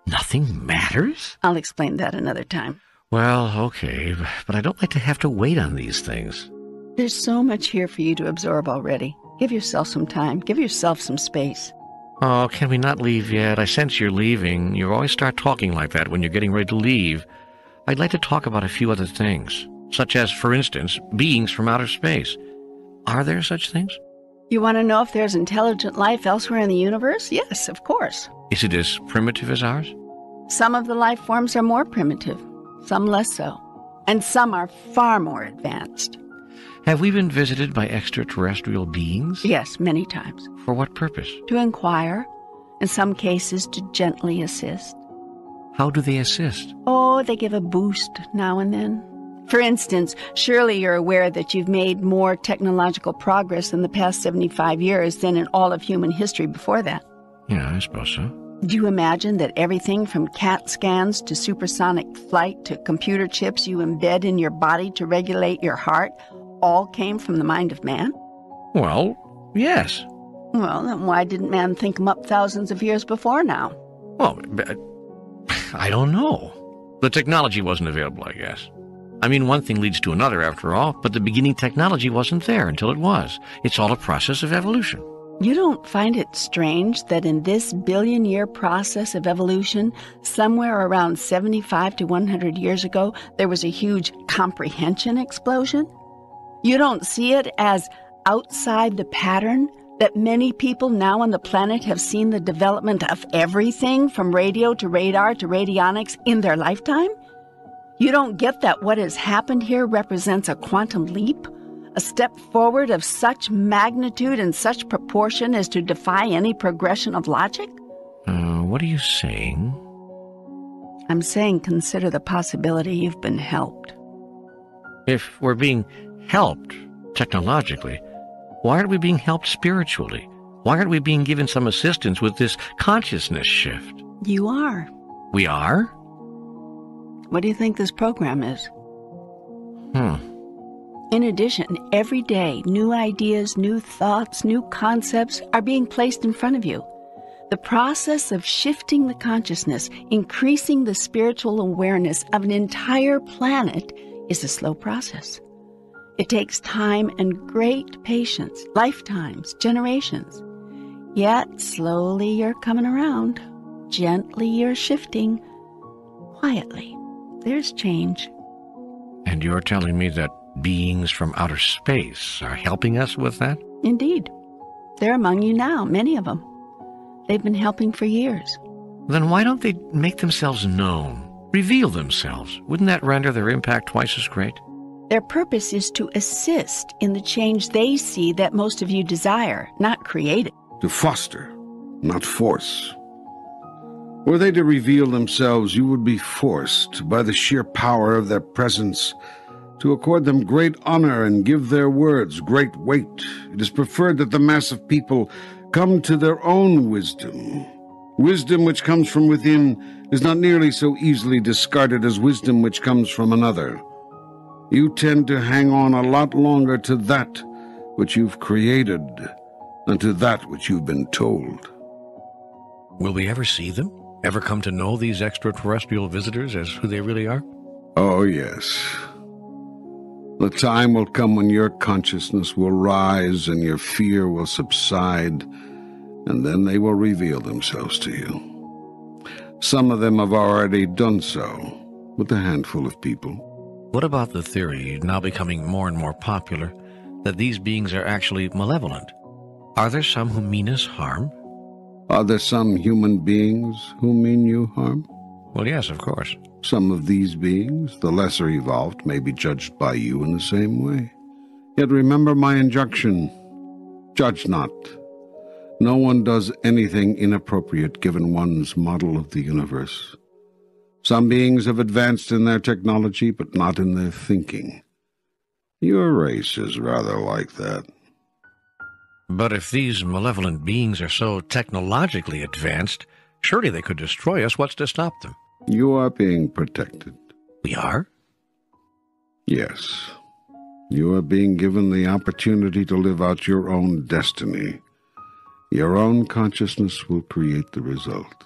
Nothing matters?
I'll explain that another time.
Well, okay, but I don't like to have to wait on these things.
There's so much here for you to absorb already. Give yourself some time. Give yourself some space.
Oh, can we not leave yet? I sense you're leaving. You always start talking like that when you're getting ready to leave. I'd like to talk about a few other things, such as, for instance, beings from outer space. Are there such things?
You want to know if there's intelligent life elsewhere in the universe? Yes, of course.
Is it as primitive as ours?
Some of the life forms are more primitive, some less so, and some are far more advanced.
Have we been visited by extraterrestrial beings?
Yes, many times.
For what purpose?
To inquire, in some cases to gently assist.
How do they assist?
Oh, they give a boost now and then. For instance, surely you're aware that you've made more technological progress in the past 75 years than in all of human history before that.
Yeah, I suppose so.
Do you imagine that everything from CAT scans to supersonic flight to computer chips you embed in your body to regulate your heart all came from the mind of man?
Well, yes.
Well, then why didn't man think them up thousands of years before now?
Well, I don't know. The technology wasn't available, I guess. I mean, one thing leads to another, after all, but the beginning technology wasn't there until it was. It's all a process of evolution.
You don't find it strange that in this billion-year process of evolution, somewhere around 75 to 100 years ago, there was a huge comprehension explosion? You don't see it as outside the pattern? That many people now on the planet have seen the development of everything from radio to radar to radionics in their lifetime? You don't get that what has happened here represents a quantum leap? A step forward of such magnitude and such proportion as to defy any progression of logic?
What are you saying?
I'm saying consider the possibility you've been helped.
If we're being helped technologically, why aren't we being helped spiritually? Why aren't we being given some assistance with this consciousness shift?
You are.
We are?
What do you think this program is? In addition, every day, new ideas, new thoughts, new concepts are being placed in front of you. The process of shifting the consciousness, increasing the spiritual awareness of an entire planet is a slow process. It takes time and great patience, lifetimes, generations. Yet, slowly you're coming around. Gently you're shifting. Quietly, there's change.
And you're telling me that beings from outer space are helping us with that?
Indeed. They're among you now, many of them. They've been helping for years.
Then why don't they make themselves known? Reveal themselves? Wouldn't that render their impact twice as great?
Their purpose is to assist in the change they see that most of you desire, not create it.
To foster, not force. Were they to reveal themselves, you would be forced, by the sheer power of their presence, to accord them great honor and give their words great weight. It is preferred that the mass of people come to their own wisdom. Wisdom which comes from within is not nearly so easily discarded as wisdom which comes from another. You tend to hang on a lot longer to that which you've created than to that which you've been told.
Will we ever see them? Ever come to know these extraterrestrial visitors as who they really are?
Oh, yes. The time will come when your consciousness will rise and your fear will subside, and then they will reveal themselves to you. Some of them have already done so, with a handful of people.
What about the theory, now becoming more and more popular, that these beings are actually malevolent? Are there some who mean us harm?
Are there some human beings who mean you harm?
Well, yes, of course.
Some of these beings, the lesser evolved, may be judged by you in the same way. Yet remember my injunction, judge not. No one does anything inappropriate given one's model of the universe. Some beings have advanced in their technology, but not in their thinking. Your race is rather like that.
But if these malevolent beings are so technologically advanced, surely they could destroy us. What's to stop them?
You are being protected.
We are?
Yes. You are being given the opportunity to live out your own destiny. Your own consciousness will create the result.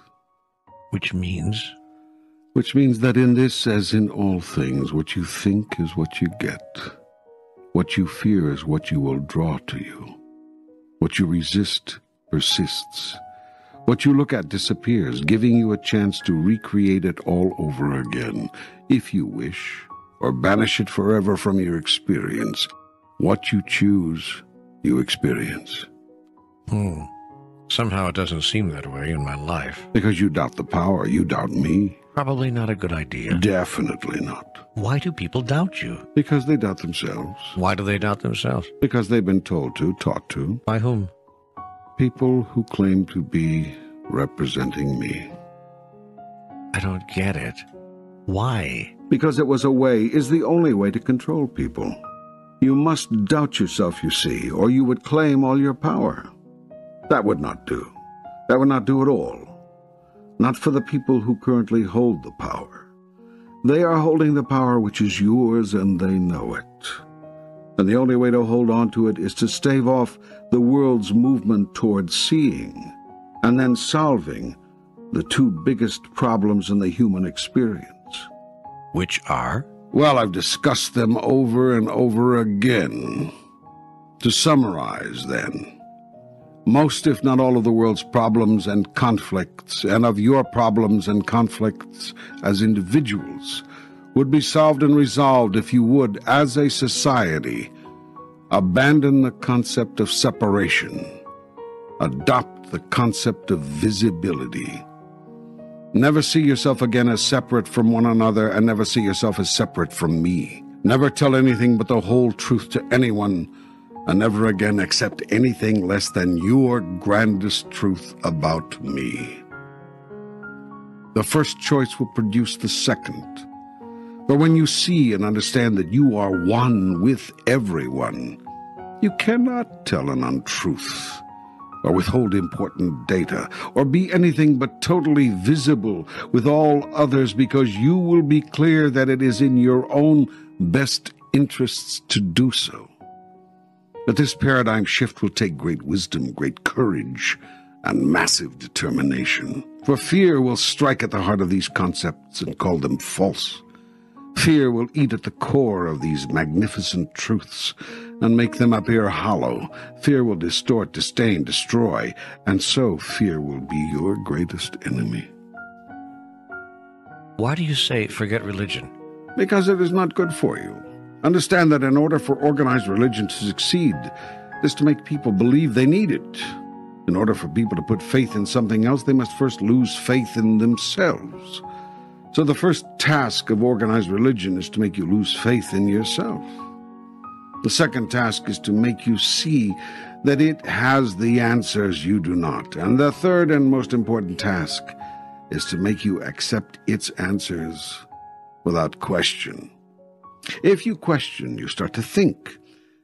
Which means?
Which means that in this, as in all things, what you think is what you get. What you fear is what you will draw to you. What you resist persists. What you look at disappears, giving you a chance to recreate it all over again, if you wish, or banish it forever from your experience. What you choose, you experience.
Somehow it doesn't seem that way in my life.
Because you doubt the power, you doubt me.
Probably not a good idea.
Definitely not.
Why do people doubt you?
Because they doubt themselves.
Why do they doubt themselves?
Because they've been told to, taught to.
By whom?
People who claim to be representing me.
I don't get it. Why?
Because it was a way, is the only way to control people. You must doubt yourself, you see, or you would claim all your power. That would not do. That would not do at all. Not for the people who currently hold the power. They are holding the power which is yours, and they know it. And the only way to hold on to it is to stave off the world's movement toward seeing, and then solving the two biggest problems in the human experience.
Which are?
Well, I've discussed them over and over again. To summarize, then, most, if not all, of the world's problems and conflicts, and of your problems and conflicts as individuals, would be solved and resolved if you would, as a society, abandon the concept of separation, adopt the concept of visibility. Never see yourself again as separate from one another, and never see yourself as separate from me. Never tell anything but the whole truth to anyone, and never again accept anything less than your grandest truth about me. The first choice will produce the second. For when you see and understand that you are one with everyone, you cannot tell an untruth, or withhold important data, or be anything but totally visible with all others, because you will be clear that it is in your own best interests to do so. But this paradigm shift will take great wisdom, great courage, and massive determination. For fear will strike at the heart of these concepts and call them false. Fear will eat at the core of these magnificent truths and make them appear hollow. Fear will distort, disdain, destroy, and so fear will be your greatest enemy.
Why do you say forget religion?
Because it is not good for you. Understand that in order for organized religion to succeed, is to make people believe they need it. In order for people to put faith in something else, they must first lose faith in themselves. So the first task of organized religion is to make you lose faith in yourself. The second task is to make you see that it has the answers you do not. And the third and most important task is to make you accept its answers without question. If you question, you start to think.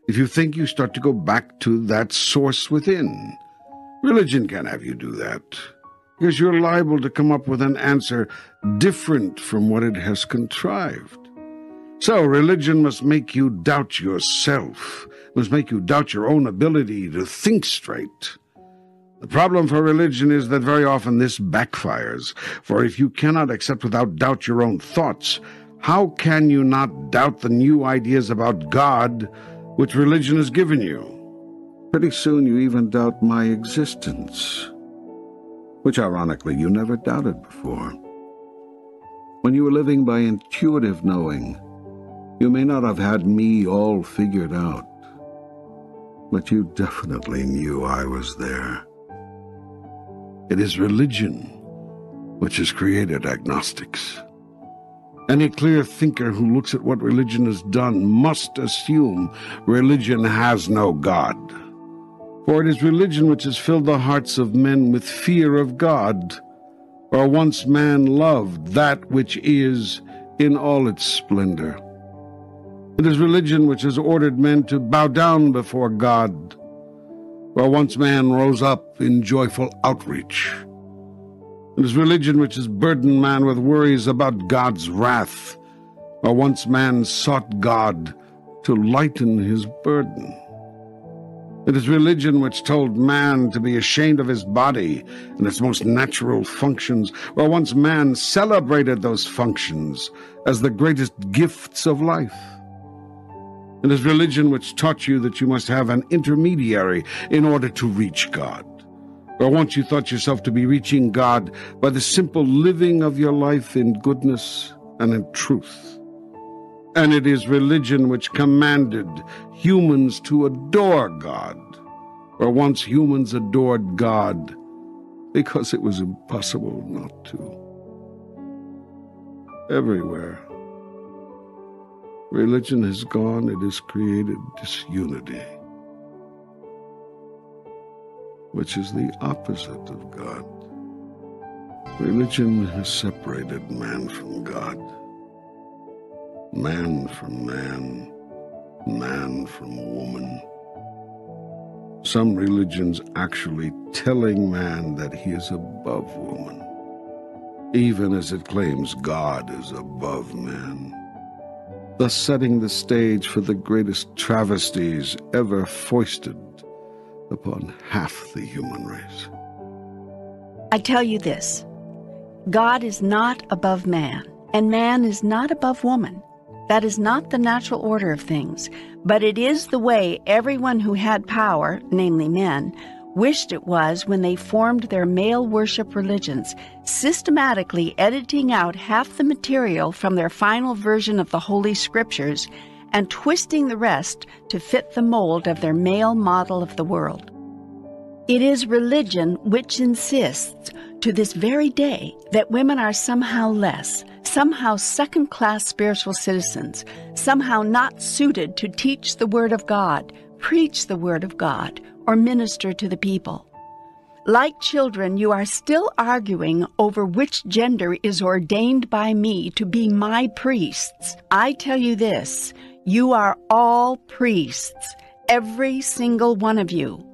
If you think, you start to go back to that source within. Religion can't have you do that, because you're liable to come up with an answer different from what it has contrived. So religion must make you doubt yourself, must make you doubt your own ability to think straight. The problem for religion is that very often this backfires, for if you cannot accept without doubt your own thoughts, how can you not doubt the new ideas about God which religion has given you? Pretty soon you even doubt my existence, which ironically you never doubted before. When you were living by intuitive knowing, you may not have had me all figured out, but you definitely knew I was there. It is religion which has created agnostics. Any clear thinker who looks at what religion has done must assume religion has no God. For it is religion which has filled the hearts of men with fear of God, for once man loved that which is in all its splendor. It is religion which has ordered men to bow down before God, for once man rose up in joyful outreach. It is religion which has burdened man with worries about God's wrath, for once man sought God to lighten his burden. It is religion which told man to be ashamed of his body and its most natural functions, where once man celebrated those functions as the greatest gifts of life. It is religion which taught you that you must have an intermediary in order to reach God, where once you thought yourself to be reaching God by the simple living of your life in goodness and in truth. And it is religion which commanded humans to adore God, where once humans adored God because it was impossible not to. Everywhere religion has gone, it has created disunity, which is the opposite of God. Religion has separated man from God, man from man, man from woman. Some religions actually telling man that he is above woman, even as it claims God is above man, thus setting the stage for the greatest travesties ever foisted upon half the human race.
I tell you this, God is not above man, and man is not above woman. That is not the natural order of things, but it is the way everyone who had power, namely men, wished it was when they formed their male worship religions, systematically editing out half the material from their final version of the Holy Scriptures and twisting the rest to fit the mold of their male model of the world. It is religion which insists to this very day that women are somehow less, somehow second-class spiritual citizens, somehow not suited to teach the Word of God, preach the Word of God, or minister to the people. Like children, you are still arguing over which gender is ordained by me to be my priests. I tell you this, you are all priests, every single one of you.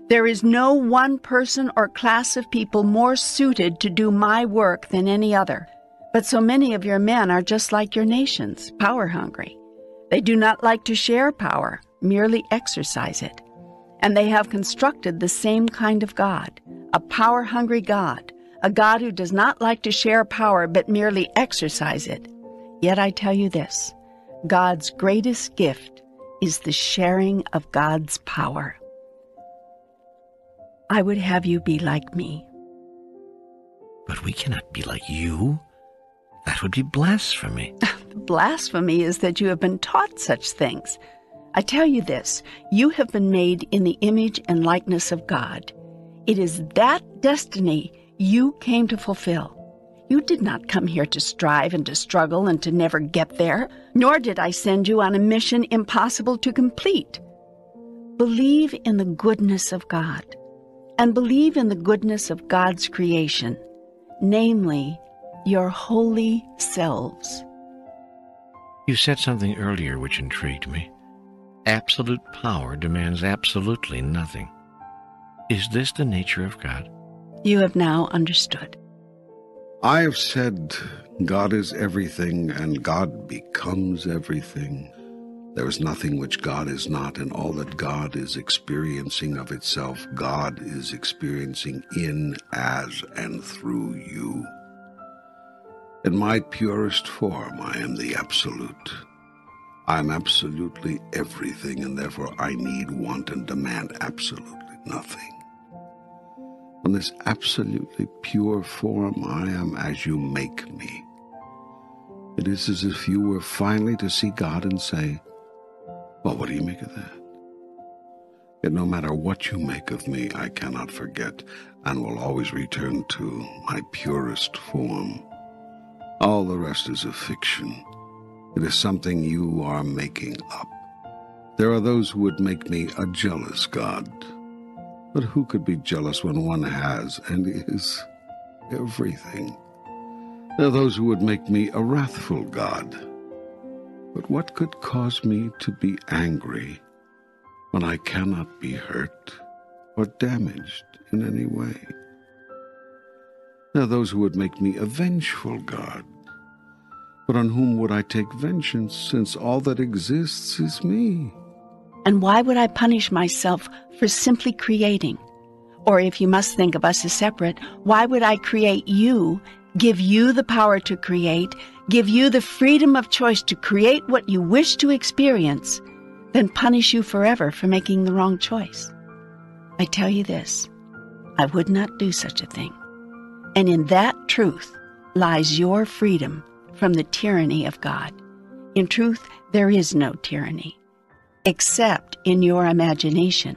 There is no one person or class of people more suited to do my work than any other. But so many of your men are just like your nations, power hungry. They do not like to share power, merely exercise it. And they have constructed the same kind of God, a power-hungry God, a God who does not like to share power but merely exercise it. Yet I tell you this, God's greatest gift is the sharing of God's power. I would have you be like me.
But we cannot be like you. That would be blasphemy.
Blasphemy is that you have been taught such things. I tell you this, you have been made in the image and likeness of God. It is that destiny you came to fulfill. You did not come here to strive and to struggle and to never get there, nor did I send you on a mission impossible to complete. Believe in the goodness of God, and believe in the goodness of God's creation, namely, your holy selves.
You said something earlier which intrigued me. Absolute power demands absolutely nothing. Is this the nature of God?
You have now understood.
I have said God is everything, and God becomes everything. There is nothing which God is not, and all that God is experiencing of itself, God is experiencing in, as, and through you. In my purest form, I am the Absolute. I am absolutely everything, and therefore I need, want, and demand absolutely nothing. In this absolutely pure form, I am as you make me. It is as if you were finally to see God and say, well, what do you make of that? Yet no matter what you make of me, I cannot forget and will always return to my purest form. All the rest is a fiction. It is something you are making up. There are those who would make me a jealous God. But who could be jealous when one has and is everything? There are those who would make me a wrathful God. But what could cause me to be angry when I cannot be hurt or damaged in any way? There are those who would make me a vengeful God. But on whom would I take vengeance, since all that exists is me?
And why would I punish myself for simply creating? Or if you must think of us as separate, why would I create you, give you the power to create, give you the freedom of choice to create what you wish to experience, then punish you forever for making the wrong choice? I tell you this, I would not do such a thing. And in that truth lies your freedom from the tyranny of God. In truth, there is no tyranny, except in your imagination.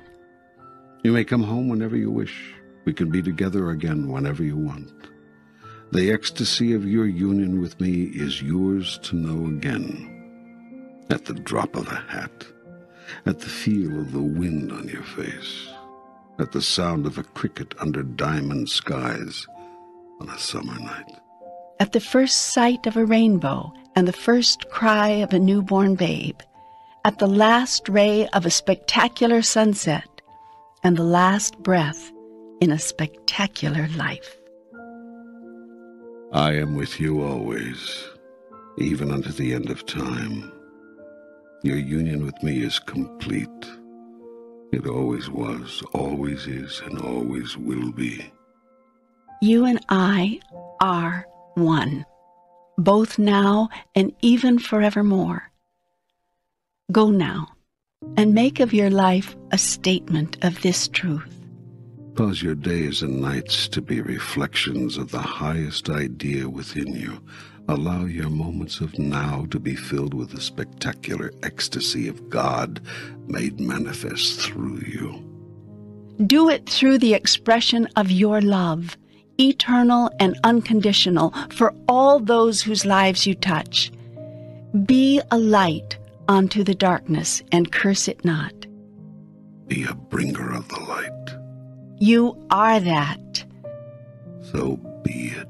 You may come home whenever you wish. We can be together again whenever you want. The ecstasy of your union with me is yours to know again. At the drop of a hat, at the feel of the wind on your face, at the sound of a cricket under diamond skies on a summer night.
At the first sight of a rainbow and the first cry of a newborn babe, at the last ray of a spectacular sunset, and the last breath in a spectacular life.
I am with you always, even unto the end of time. Your union with me is complete. It always was, always is, and always will be.
You and I are one, both now and even forevermore. Go now and make of your life a statement of this truth.
Cause your days and nights to be reflections of the highest idea within you. Allow your moments of now to be filled with the spectacular ecstasy of God made manifest through you.
Do it through the expression of your love, eternal and unconditional, for all those whose lives you touch. Be a light onto the darkness and curse it not.
Be a bringer of the light.
You are that.
So be it.